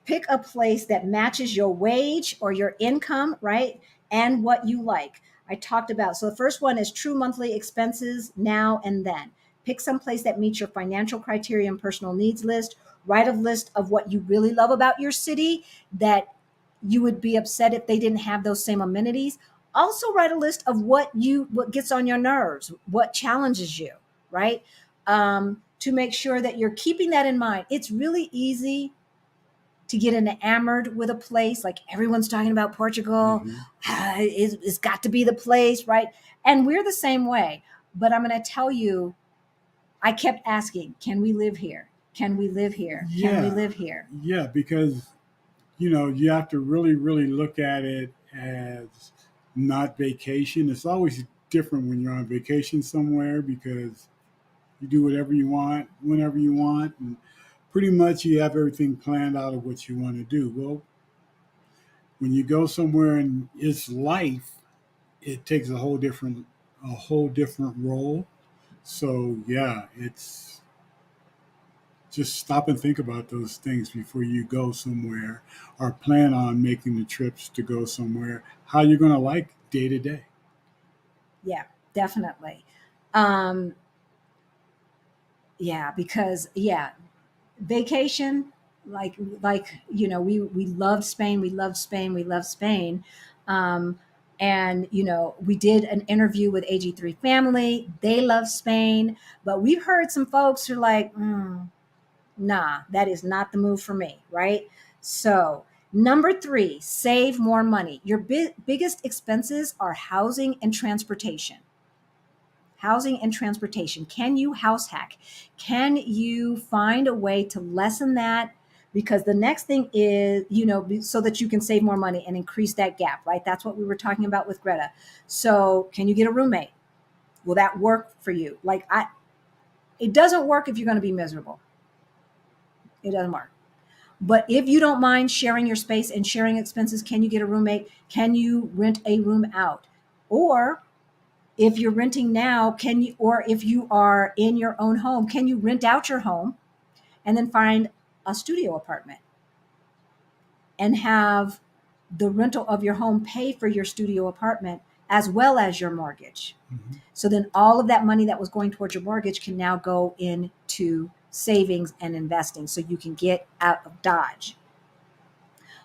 Pick a place that matches your wage or your income, right? And what you like. I talked about. So the first one is true monthly expenses now and then. Pick some place that meets your financial criteria and personal needs list. Write a list of what you really love about your city that you would be upset if they didn't have those same amenities. Also write a list of what gets on your nerves, what challenges you, right? To make sure that you're keeping that in mind. It's really easy to get enamored with a place. Like everyone's talking about Portugal. It's got to be the place, right? And we're the same way. But I'm going to tell you, I kept asking, can we live here? Can we live here? Can we live here? Yeah, because you have to really, really look at it as not vacation. It's always different when you're on vacation somewhere because you do whatever you want, whenever you want, and pretty much you have everything planned out of what you want to do. Well, when you go somewhere and it's life, it takes a whole different role. So yeah, it's just stop and think about those things before you go somewhere or plan on making the trips to go somewhere, how you're going to like day to day. Yeah, definitely. Because vacation, like we loved Spain. And we did an interview with AG3 family. They love Spain, but we've heard some folks who are like, nah, that is not the move for me, right? So number 3, save more money. Your biggest expenses are housing and transportation. Can you house hack? Can you find a way to lessen that? Because the next thing is, so that you can save more money and increase that gap, right? That's what we were talking about with Greta. So can you get a roommate? Will that work for you? It doesn't work if you're going to be miserable. It doesn't work. But if you don't mind sharing your space and sharing expenses, can you get a roommate? Can you rent a room out? Or if you're renting now, or if you are in your own home, can you rent out your home and then find a studio apartment and have the rental of your home pay for your studio apartment as well as your mortgage? So then all of that money that was going towards your mortgage can now go into savings and investing so you can get out of Dodge.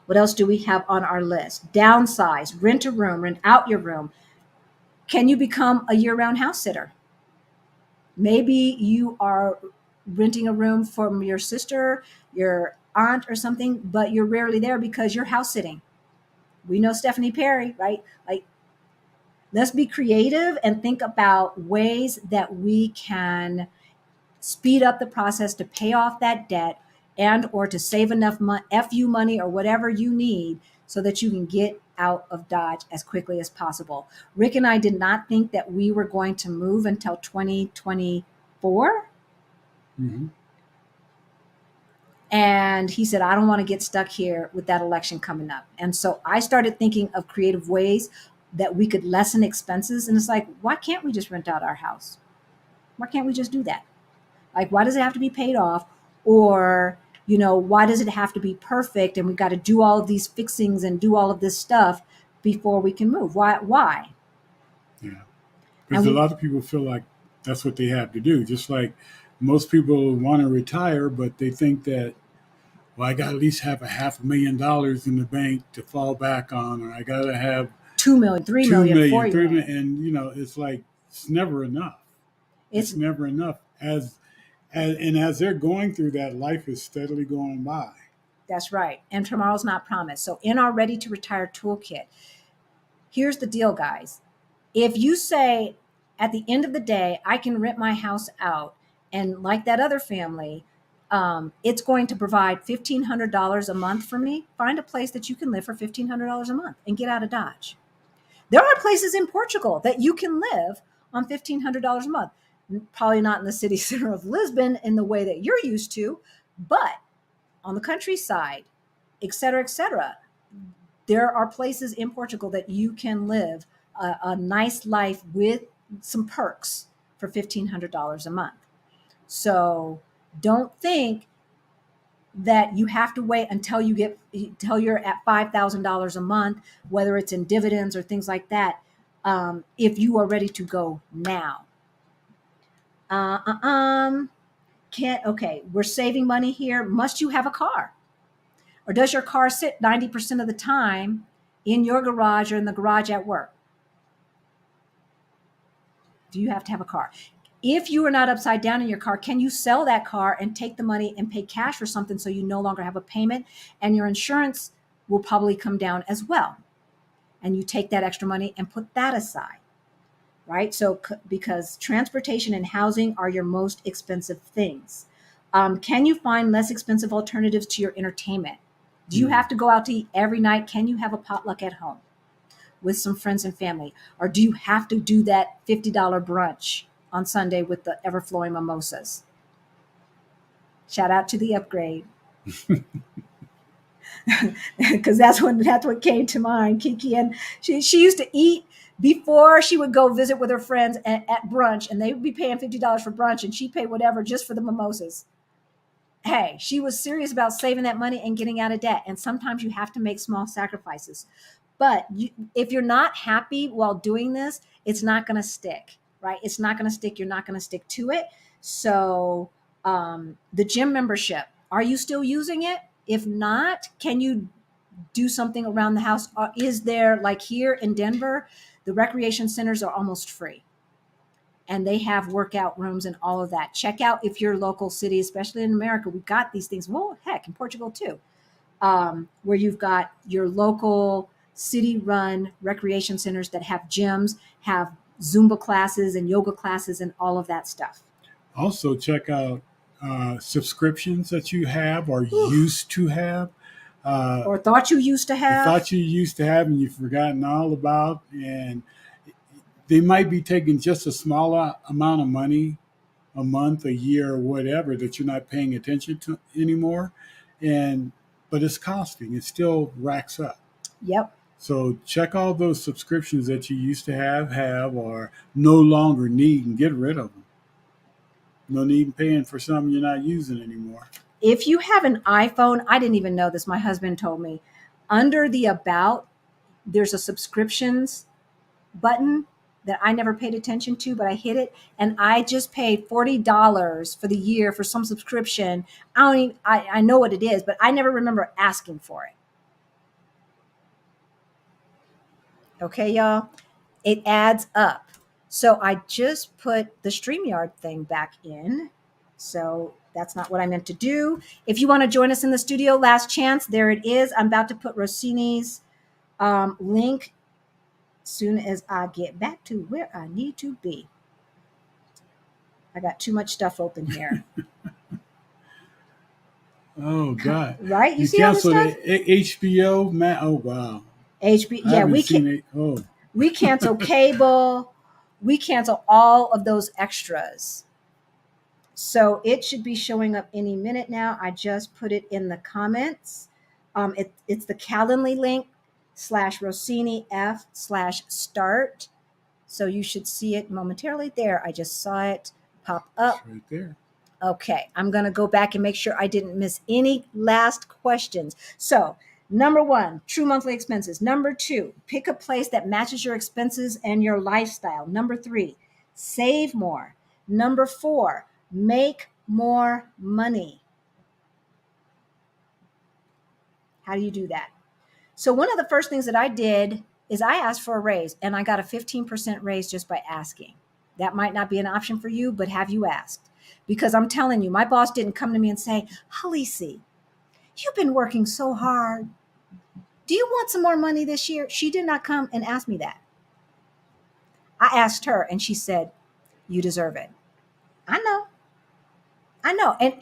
What else do we have on our list? Downsize, rent a room, rent out your room. Can you become a year-round house sitter? Maybe you are renting a room from your sister, your aunt, or something, but you're rarely there because you're house sitting. We know Stephanie Perry, right? Like, let's be creative and think about ways that we can speed up the process to pay off that debt and or to save enough FU money or whatever you need so that you can get out of Dodge as quickly as possible. Rick and I did not think that we were going to move until 2024. Mm-hmm. And he said, I don't want to get stuck here with that election coming up. And so I started thinking of creative ways that we could lessen expenses. And it's like, why can't we just rent out our house? Why can't we just do that? Like, why does it have to be paid off? Or, why does it have to be perfect? And we've got to do all of these fixings and do all of this stuff before we can move. Why? Yeah. Because a lot of people feel like that's what they have to do. Just like most people want to retire, but they think that, well, I got to at least have $500,000 in the bank to fall back on, or I got to have 2 million, 3 million, 4 million. And, it's like, it's never enough. It's never enough. As they're going through that, life is steadily going by. That's right. And tomorrow's not promised. So in our Ready to Retire toolkit, here's the deal, guys. If you say at the end of the day, I can rent my house out, and like that other family, it's going to provide $1,500 a month for me, find a place that you can live for $1,500 a month and get out of Dodge. There are places in Portugal that you can live on $1,500 a month. Probably not in the city center of Lisbon in the way that you're used to, but on the countryside, et cetera, there are places in Portugal that you can live a nice life with some perks for $1,500 a month. So don't think that you have to wait until you're at $5,000 a month, whether it's in dividends or things like that, if you are ready to go now. We're saving money here. Must you have a car? Or does your car sit 90% of the time in your garage or in the garage at work? Do you have to have a car? If you are not upside down in your car, can you sell that car and take the money and pay cash for something so you no longer have a payment, and your insurance will probably come down as well? And you take that extra money and put that aside, right? So because transportation and housing are your most expensive things. Can you find less expensive alternatives to your entertainment? Do you have to go out to eat every night? Can you have a potluck at home with some friends and family? Or do you have to do that $50 brunch on Sunday with the ever-flowing mimosas? Shout out to the upgrade. Because that's what came to mind. Kiki, and she used to eat before she would go visit with her friends at brunch, and they would be paying $50 for brunch, and she'd pay whatever just for the mimosas. Hey, she was serious about saving that money and getting out of debt. And sometimes you have to make small sacrifices. But if you're not happy while doing this, it's not going to stick, right? It's not going to stick. You're not going to stick to it. So the gym membership, are you still using it? If not, can you do something around the house? Is there, like here in Denver, the recreation centers are almost free. And they have workout rooms and all of that. Check out if your local city, especially in America, we've got these things. Well, heck, in Portugal too, where you've got your local city-run recreation centers that have gyms, have Zumba classes and yoga classes and all of that stuff. Also, check out subscriptions that you have or used to have. Or thought you used to have. And you've forgotten all about. And they might be taking just a small amount of money a month, a year, or whatever that you're not paying attention to anymore. But it's costing. It still racks up. Yep. So check all those subscriptions that you used to have or no longer need, and get rid of them. No need in paying for something you're not using anymore. If you have an iPhone, I didn't even know this. My husband told me. Under the About, there's a subscriptions button that I never paid attention to, but I hit it, and I just paid $40 for the year for some subscription. I know what it is, but I never remember asking for it. Okay, y'all, it adds up. So I just put the StreamYard thing back in. So that's not what I meant to do. If you want to join us in the studio, last chance, there it is. I'm about to put Rossini's link soon as I get back to where I need to be. I got too much stuff open here. Oh God! Right? You see all this canceled stuff? HBO, man. Oh wow! HBO. I Yeah, haven't seen it. Oh, we cancel cable. We cancel all of those extras. So it should be showing up any minute now. I just put it in the comments. It's the Calendly link /Rossini F/start. So you should see it momentarily there. I just saw it pop up. it's right there. Okay, I'm going to go back and make sure I didn't miss any last questions. So, number 1, true monthly expenses. Number 2, pick a place that matches your expenses and your lifestyle. Number 3, save more. Number 4, make more money. How do you do that? So, one of the first things that I did is I asked for a raise, and I got a 15% raise just by asking. That might not be an option for you, but have you asked? Because I'm telling you, my boss didn't come to me and say, Halisi, you've been working so hard. Do you want some more money this year? She did not come and ask me that. I asked her and she said, you deserve it. I know. And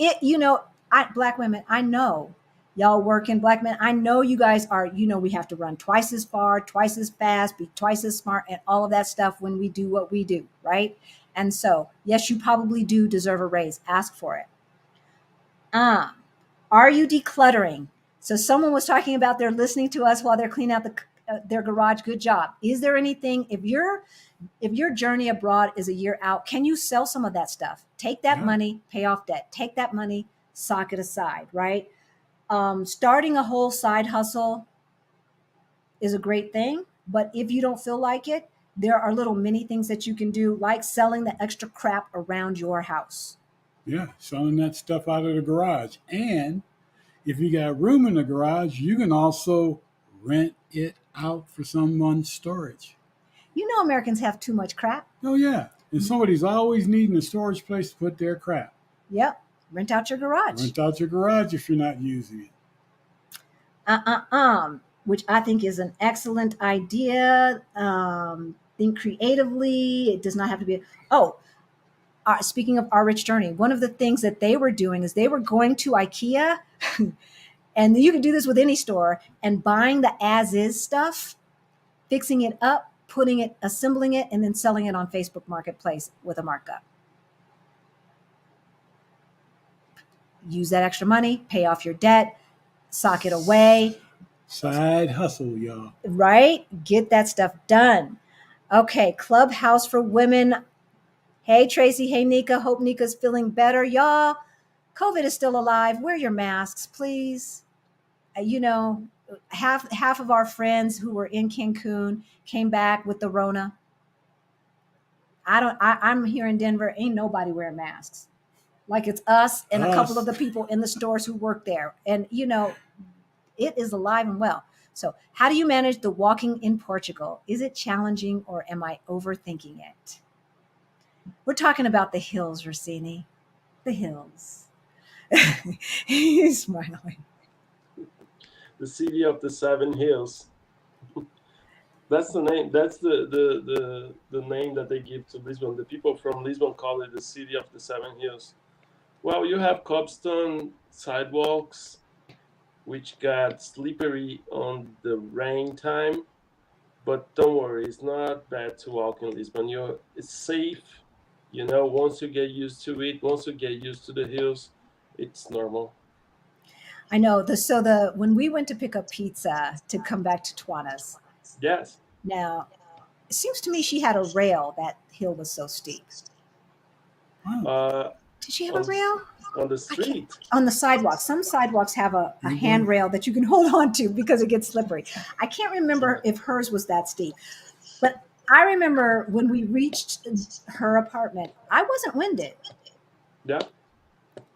Black women, I know y'all working, Black men. I know you guys are, we have to run twice as far, twice as fast, be twice as smart, and all of that stuff when we do what we do, right? And so, yes, you probably do deserve a raise. Ask for it. Are you decluttering? So someone was talking about they're listening to us while they're cleaning out their garage. Good job. Is there anything, if your journey abroad is a year out, can you sell some of that stuff? Take that money, pay off debt. Take that money, sock it aside, right? Starting a whole side hustle is a great thing, but if you don't feel like it, there are little mini things that you can do, like selling the extra crap around your house. Yeah, selling that stuff out of the garage. And if you got room in the garage, you can also rent it out for someone's storage. Americans have too much crap. Oh, yeah. And somebody's always needing a storage place to put their crap. Yep. Rent out your garage. Rent out your garage if you're not using it. Which I think is an excellent idea. Think creatively. It does not have to be. Speaking of Our Rich Journey, one of the things that they were doing is they were going to IKEA, and you can do this with any store, and buying the as-is stuff, fixing it up, assembling it, and then selling it on Facebook Marketplace with a markup. Use that extra money, pay off your debt, sock it away. Side hustle, y'all. Right? Get that stuff done. Okay, Clubhouse for Women. Hey, Tracy. Hey, Nika. Hope Nika's feeling better. Y'all, COVID is still alive. Wear your masks, please. Half of our friends who were in Cancun came back with the Rona. I'm here in Denver. Ain't nobody wearing masks. Like it's us and a couple of the people in the stores who work there. And, it is alive and well. So how do you manage the walking in Portugal? Is it challenging or am I overthinking it? We're talking about the hills, Rossini. The hills. He's smiling. The city of the seven hills. That's the name. That's the name that they give to Lisbon. The people from Lisbon call it the city of the seven hills. Well, you have cobblestone sidewalks, which got slippery on the rain time, but don't worry, it's not bad to walk in Lisbon. It's safe. Once you get used to it, once you get used to the hills, it's normal. I know. When we went to pick up pizza to come back to Tuana's. Yes. Now, it seems to me she had a rail. That hill was so steep. Did she have a rail? On the street. On the sidewalk. Some sidewalks have a handrail that you can hold on to because it gets slippery. I can't remember if hers was that steep. But I remember when we reached her apartment, I wasn't winded. Yeah.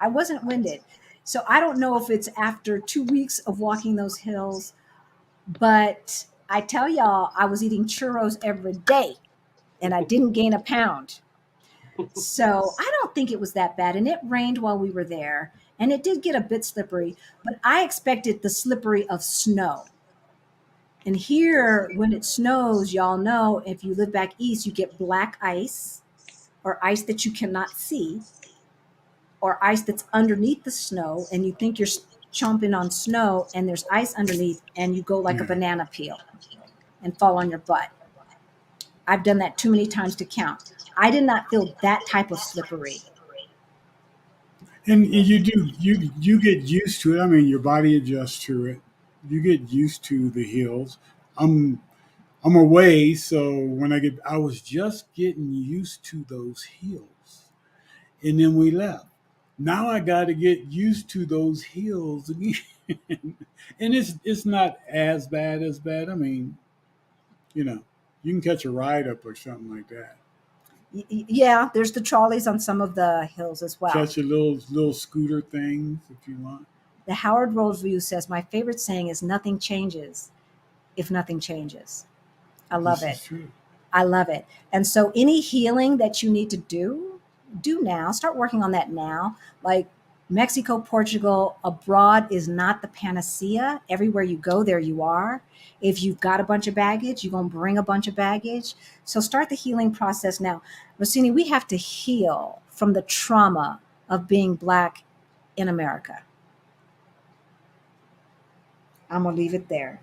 I wasn't winded. So I don't know if it's after 2 weeks of walking those hills, but I tell y'all, I was eating churros every day. and I didn't gain a pound. So I don't think it was that bad. And it rained while we were there, and it did get a bit slippery, but I expected the slippery of snow. And here, when it snows, y'all know if you live back east, you get black ice or ice that you cannot see or ice that's underneath the snow, and you think you're chomping on snow and there's ice underneath, and you go like a banana peel and fall on your butt. I've done that too many times to count. I did not feel that type of slippery. And you get used to it. I mean, your body adjusts to it. You get used to the hills. I'm I'm away, so I was just getting used to those hills, and then we left. Now I got to get used to those hills again, and it's not as bad. I mean, you know, you can catch a ride up or something like that. Yeah, there's the trolleys on some of the hills as well. Catch a little scooter things if you want. The Howard World View says, my favorite saying is nothing changes if nothing changes. I love This it. is true. I love it. And so any healing that you need to do now. Start working on that now. Like Mexico, Portugal, abroad is not the panacea. Everywhere you go, there you are. If you've got a bunch of baggage, you're going to bring a bunch of baggage. So start the healing process now. Rossini, we have to heal from the trauma of being Black in America. I'm going to leave it there.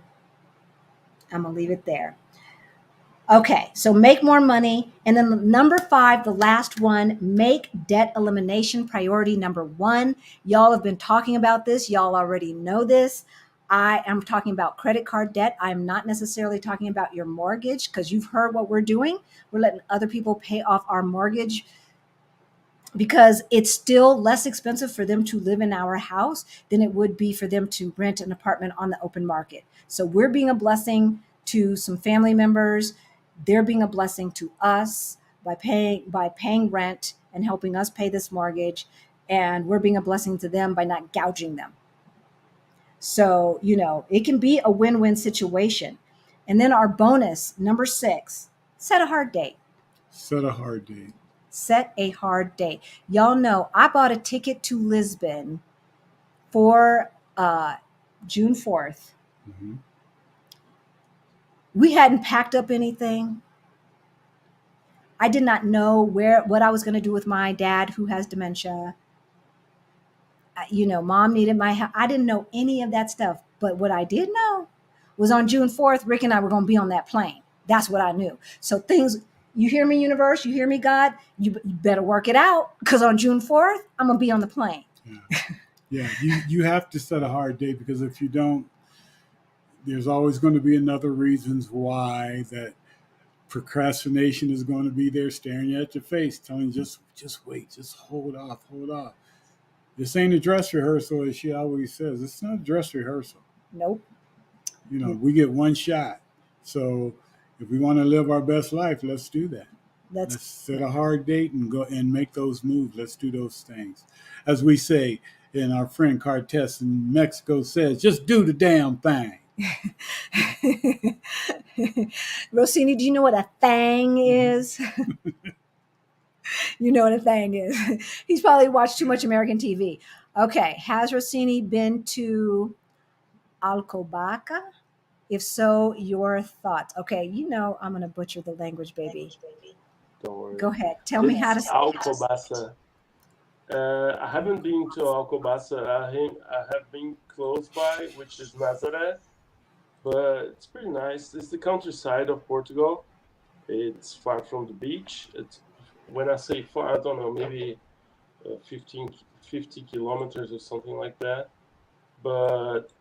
Okay, so make more money. And then number 5, the last one, make debt elimination priority number 1. Y'all have been talking about this. Y'all already know this. I am talking about credit card debt. I'm not necessarily talking about your mortgage because you've heard what we're doing. We're letting other people pay off our mortgage because it's still less expensive for them to live in our house than it would be for them to rent an apartment on the open market. So we're being a blessing to some family members. They're being a blessing to us by paying rent and helping us pay this mortgage. And we're being a blessing to them by not gouging them. So, it can be a win-win situation. And then our bonus, number 6, set a hard date. Set a hard date. Set a hard date. Y'all know I bought a ticket to Lisbon for June 4th. Mm-hmm. We hadn't packed up anything. I did not know what I was going to do with my dad who has dementia. Mom needed my help. I didn't know any of that stuff. But what I did know was on June 4th, Rick and I were going to be on that plane. That's what I knew. So you hear me, universe? You hear me, God? You better work it out because on June 4th, I'm going to be on the plane. Yeah. You have to set a hard date because if you don't, there's always going to be another reasons why that procrastination is going to be there staring you at your face, telling you just wait, just hold off. This ain't a dress rehearsal, as she always says. It's not a dress rehearsal. Nope. We get one shot. So if we want to live our best life, let's do that. Let's set a hard date and go and make those moves. Let's do those things. As we say, and our friend Cartes in Mexico says, just do the damn thing. Rossini, do you know what a thang is? You know what a thang is. He's probably watched too much American TV. Okay. Has Rossini been to Alcobaça? If so, your thoughts. Okay. I'm going to butcher the language, baby. Don't worry. Go ahead. Tell me how to say Alcobaça. I haven't been to Alcobaça. I have been close by, which is Nazaré, but it's pretty nice. It's the countryside of Portugal. It's far from the beach. When I say far, I don't know, maybe 50 kilometers or something like that. But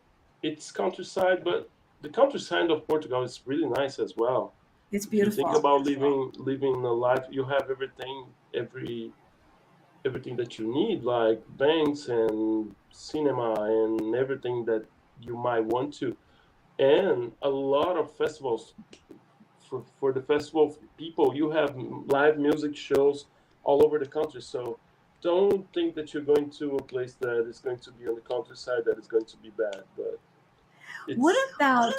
it's countryside, but the countryside of Portugal is really nice as well. It's beautiful. If you think about living a life, you have everything that you need, like banks and cinema and everything that you might want to, and a lot of festivals. For the festival people, you have live music shows all over the country. So don't think that you're going to a place that is going to be on the countryside that is going to be bad. But what about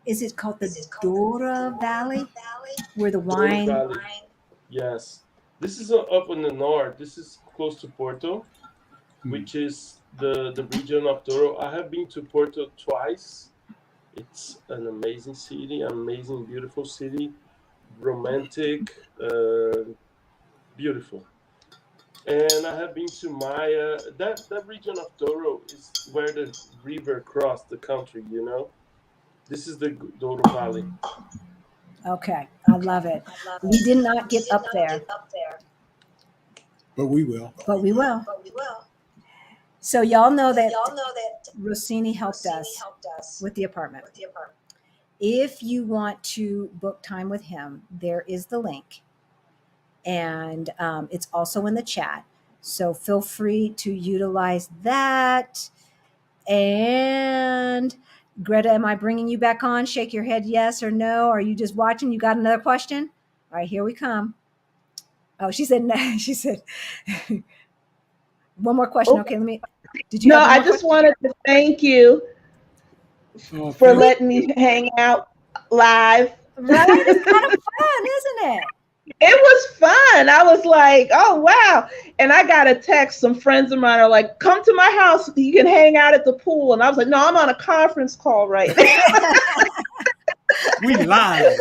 is it called the Dora Valley, where the Douro wine? Valley. Yes. This is up in the north. This is close to Porto, which is the region of Douro. I have been to Porto twice. It's an amazing city, amazing, beautiful city, romantic, beautiful. And I have been to Maya. That region of Douro is where the river crossed the country. This is the Douro Valley. Okay, I love it. We did not get up there, but we will. but we will. So y'all know that Rossini helped us with the apartment. If you want to book time with him, there is the link, and it's also in the chat. So feel free to utilize that. And Greta, am I bringing you back on? Shake your head yes or no. Are you just watching? You got another question? All right, here we come. Oh, she said no. She said one more question. Okay, let me. Did you? No, have one I more just question? wanted to thank you for letting me hang out live. Right? It's kind of fun, isn't it? It was fun. I was like, oh, wow. And I got a text. Some friends of mine are like, come to my house. You can hang out at the pool. And I was like, no, I'm on a conference call right now. We live.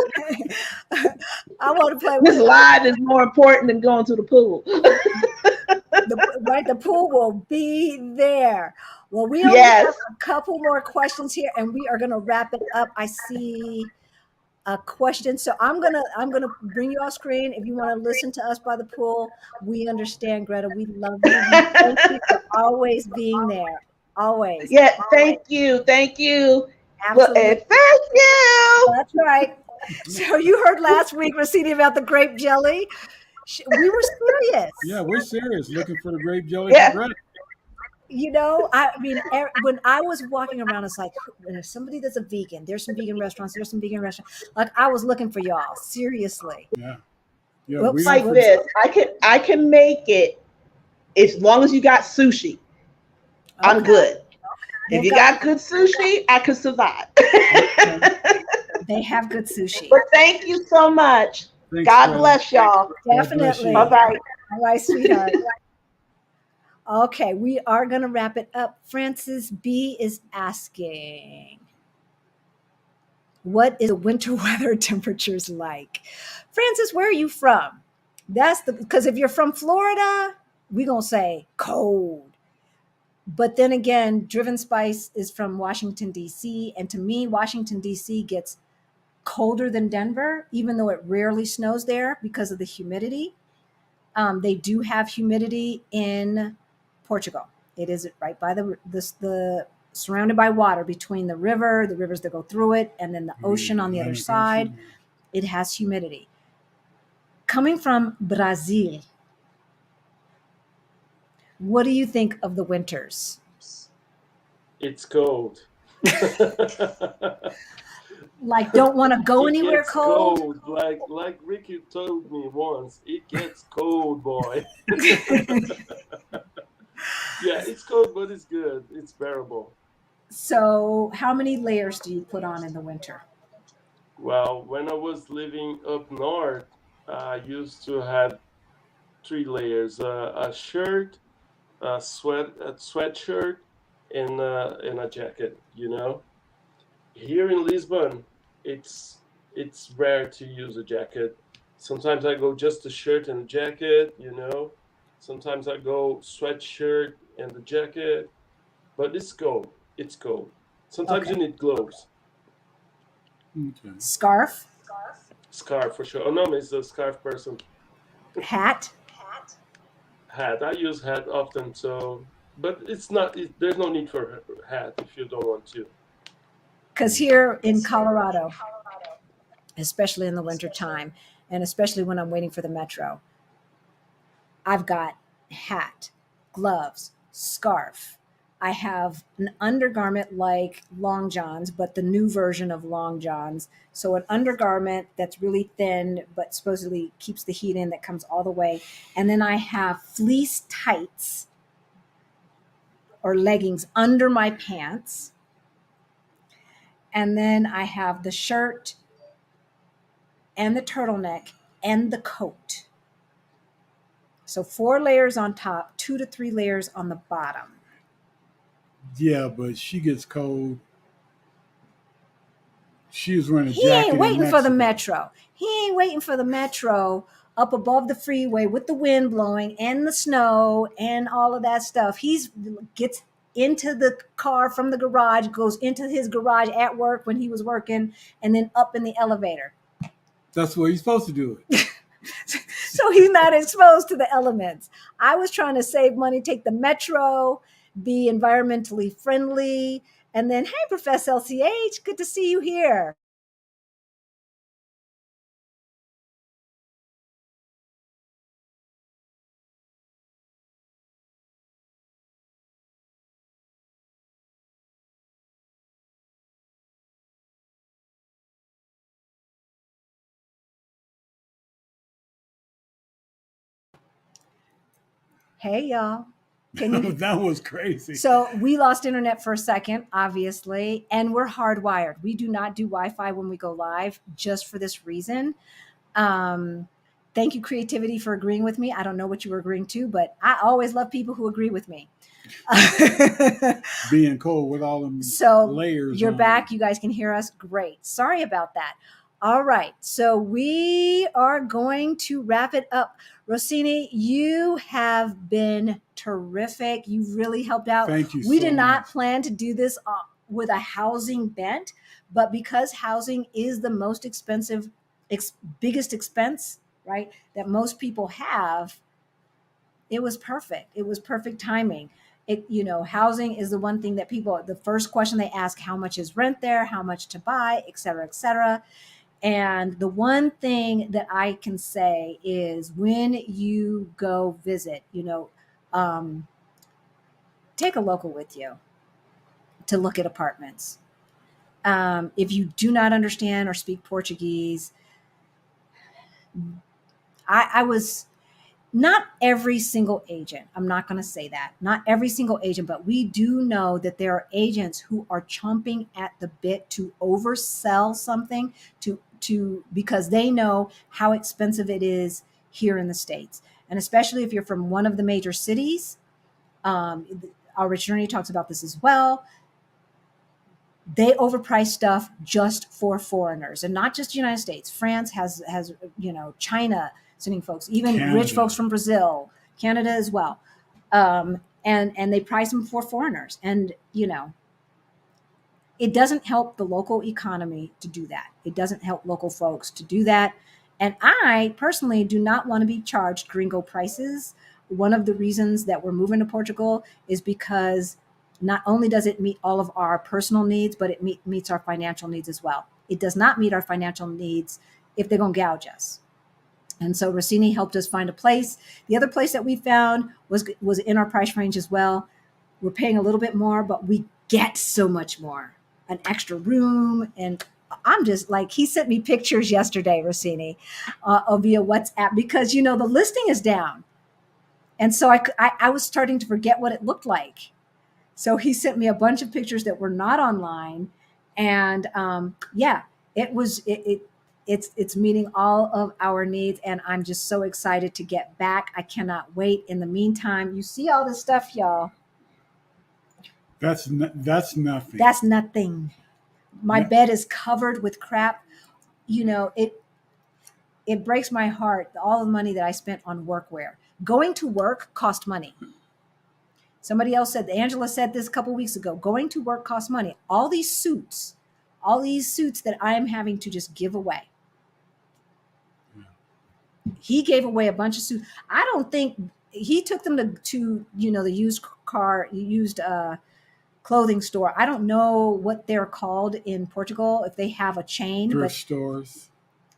I want to play This with live is more important than going to the pool. the pool will be there. Well, we only have a couple more questions here, and we are going to wrap it up. I see a question, so I'm gonna bring you off screen. If you want to listen to us by the pool, we understand, Greta. We love you. We thank you for always being there. Always. Yeah, thank you. Thank you. Absolutely. Well, thank you. That's right. So you heard last week, Rossini, about the grape jelly. We were serious. Yeah, we're serious. Looking for the grape jelly Yeah. for Greta. I mean, when I was walking around, it's like, when there's somebody that's a vegan, there's some vegan restaurants, Like, I was looking for y'all, seriously. Yeah. Yeah. Oops. Like this, I can make it as long as you got sushi. I'm Okay. good. If you got good sushi, I could survive. They have good sushi. But thank you so much. Thanks, God bless y'all. Definitely. Bye-bye. All right, sweetheart. Okay, we are going to wrap it up. Francis B is asking, what is the winter weather temperatures like? Francis, where are you from? Because if you're from Florida, we're going to say cold. But then again, Driven Spice is from Washington, D.C. And to me, Washington, D.C. gets colder than Denver, even though it rarely snows there because of the humidity. They do have humidity in Portugal. It is right by the surrounded by water between the rivers that go through it, and then the ocean on the other side. It has humidity. Coming from Brazil, what do you think of the winters? It's cold. Like, don't want to go anywhere cold. Like Ricky told me once, it gets cold, boy. Yeah, it's cold, but it's good. It's bearable. So how many layers do you put on in the winter? Well, when I was living up north, I used to have 3 layers: a shirt, a sweatshirt, and a jacket. Here in Lisbon, it's rare to use a jacket. Sometimes I go just a shirt and a jacket. Sometimes I go sweatshirt and the jacket, but it's cold. It's cold. Sometimes you need gloves. Okay. Scarf for sure. Oh no, it's a scarf person. Hat. I use hat often, but it's not. There's no need for hat if you don't want to. Because here in Colorado, especially in the wintertime, and especially when I'm waiting for the metro, I've got hat, gloves, scarf. I have an undergarment like long johns, but the new version of long johns. So an undergarment that's really thin, but supposedly keeps the heat in, that comes all the way. And then I have fleece tights or leggings under my pants. And then I have the shirt and the turtleneck and the coat. So 4 layers on top, 2 to 3 layers on the bottom. Yeah, but she gets cold. She was wearing a He jacket ain't waiting in for the Mexico. metro. He ain't waiting for the metro up above the freeway with the wind blowing and the snow and all of that stuff. He's gets into the car from the garage, goes into his garage at work when he was working, and then up in the elevator. That's what he's supposed to do it. So he's not exposed to the elements. I was trying to save money, take the metro, be environmentally friendly, and then, hey, Professor LCH, good to see you here. Hey, y'all. Can you? That was crazy. So we lost internet for a second, obviously, and we're hardwired. We do not do Wi-Fi when we go live, just for this reason. Thank you, Creativity, for agreeing with me. I don't know what you were agreeing to, but I always love people who agree with me. Being cold with all them so layers. You're on. back. You guys can hear us. Great. Sorry about that. All right. So we are going to wrap it up. Rossini, you have been terrific. You really helped out. Thank you. We so did not much. plan to do this with a housing bent, but because housing is the most expensive, biggest expense, right, that most people have, it was perfect. It was perfect timing. Housing is the one thing that people, the first question they ask, how much is rent there, how much to buy, et cetera, et cetera. And the one thing that I can say is when you go visit, take a local with you to look at apartments. If you do not understand or speak Portuguese, I was not every single agent. I'm not going to say that. Not every single agent, but we do know that there are agents who are chomping at the bit to oversell something because they know how expensive it is here in the States. And especially if you're from one of the major cities, our attorney talks about this as well. They overprice stuff just for foreigners, and not just the United States. France has China sending folks, even Canada. Rich folks from Brazil, Canada as well, and they price them for foreigners, and it doesn't help the local economy to do that. It doesn't help local folks to do that, and I personally do not want to be charged gringo prices. One of the reasons that we're moving to Portugal is because not only does it meet all of our personal needs, but it meets our financial needs as well. It does not meet our financial needs if they're going to gouge us. And so Rossini helped us find a place. The other place that we found was in our price range as well. We're paying a little bit more, but we get so much more. An extra room. And I'm just like, he sent me pictures yesterday, Rossini, via WhatsApp, because, the listing is down. And so I was starting to forget what it looked like. So he sent me a bunch of pictures that were not online, and it's meeting all of our needs, and I'm just so excited to get back. I cannot wait. In the meantime, you see all this stuff, y'all. That's nothing. That's nothing. My bed is covered with crap. It breaks my heart. All the money that I spent on workwear. Going to work cost money. Somebody else said, Angela said this a couple weeks ago, going to work costs money. All these suits that I am having to just give away. He gave away a bunch of suits. I don't think he took them to the used clothing store. I don't know what they're called in Portugal, if they have a chain. Thrift stores.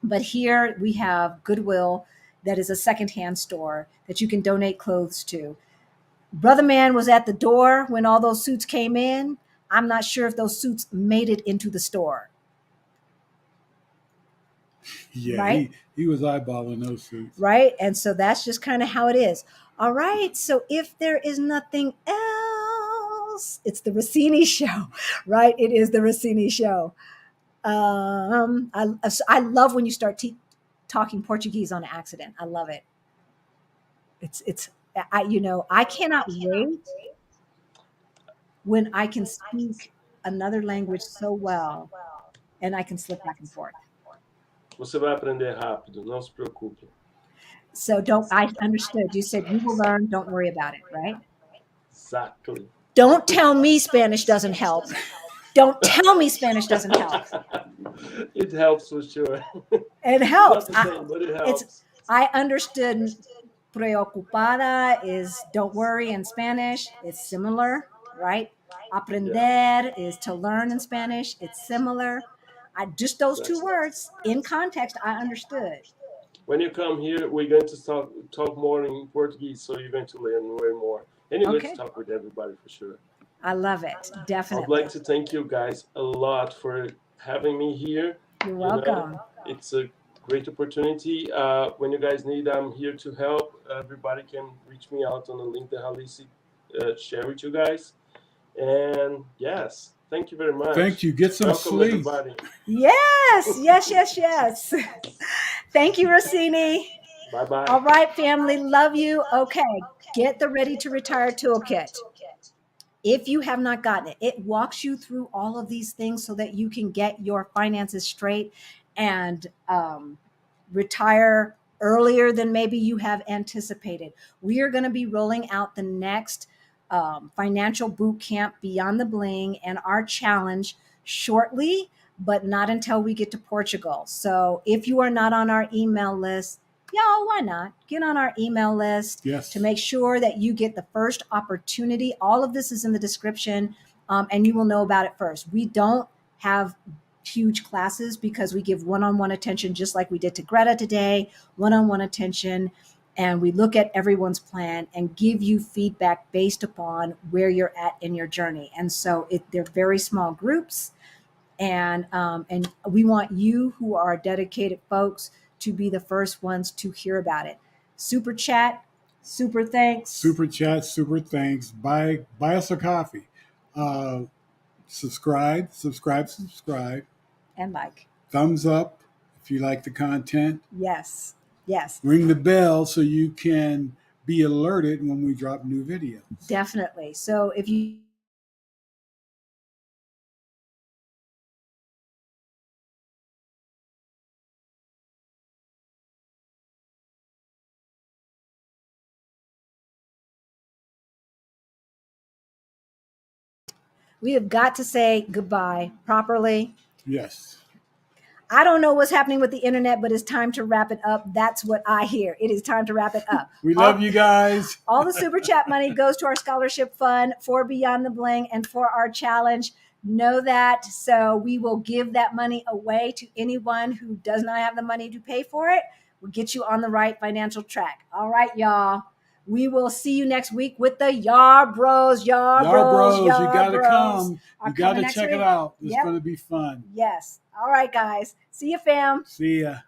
But here we have Goodwill, that is a secondhand store that you can donate clothes to. Brother Man was at the door when all those suits came in. I'm not sure if those suits made it into the store. Yeah, right? He was eyeballing those suits. Right? And so that's just kind of how it is. All right. So if there is nothing else, else. It's the Rossini show, right? It is the Rossini show. I love when you start talking Portuguese on accident. I love it. I cannot wait when I can speak another language so well and I can slip back and forth. Você vai aprender rápido, não se preocupe. So I understood. You said you will learn, don't worry about it, right? Exactly. Don't tell me Spanish doesn't help. Don't tell me Spanish doesn't help. It helps for sure. It helps. It's not the same, but it helps. I understood preocupada is don't worry in Spanish. It's similar, right? Aprender is to learn in Spanish. It's similar. Just those two words in context, I understood. When you come here, we're going to talk more in Portuguese, so you're going to learn way more. And you're going to talk with everybody for sure. I love it. Definitely. I'd like to thank you guys a lot for having me here. You're welcome. It's a great opportunity. When you guys need, I'm here to help. Everybody can reach me out on the link that Halisi share with you guys. And yes, thank you very much. Thank you. Get some Welcome, sleep. everybody. Yes. Thank you, Rossini. Bye-bye. All right, family. Love you. Okay. Get the Ready to Retire Toolkit. If you have not gotten it, it walks you through all of these things so that you can get your finances straight and retire earlier than maybe you have anticipated. We are going to be rolling out the next financial boot camp Beyond the Bling and our challenge shortly, but not until we get to Portugal. So if you are not on our email list, y'all, why not get on our email list to make sure that you get the first opportunity. All of this is in the description, and you will know about it first. We don't have huge classes because we give one-on-one attention, just like we did to Greta today, one-on-one attention. And we look at everyone's plan and give you feedback based upon where you're at in your journey. And so they're very small groups. And we want you who are dedicated folks to be the first ones to hear about it. Super chat, super thanks. Super chat, super thanks. Buy us a coffee. Subscribe. And like. Thumbs up if you like the content. Yes. Ring the bell so you can be alerted when we drop new videos. Definitely. So if you we have got to say goodbye properly. Yes. I don't know what's happening with the internet, but it's time to wrap it up. That's what I hear. It is time to wrap it up. We love you guys. All the super chat money goes to our scholarship fund for Beyond the Bling and for our challenge. Know that. So we will give that money away to anyone who does not have the money to pay for it. We'll get you on the right financial track. All right, y'all. We will see you next week with the Yar Bros. You got to come. You got to check it out. It's going to be fun. Yes. All right, guys. See you, fam. See ya.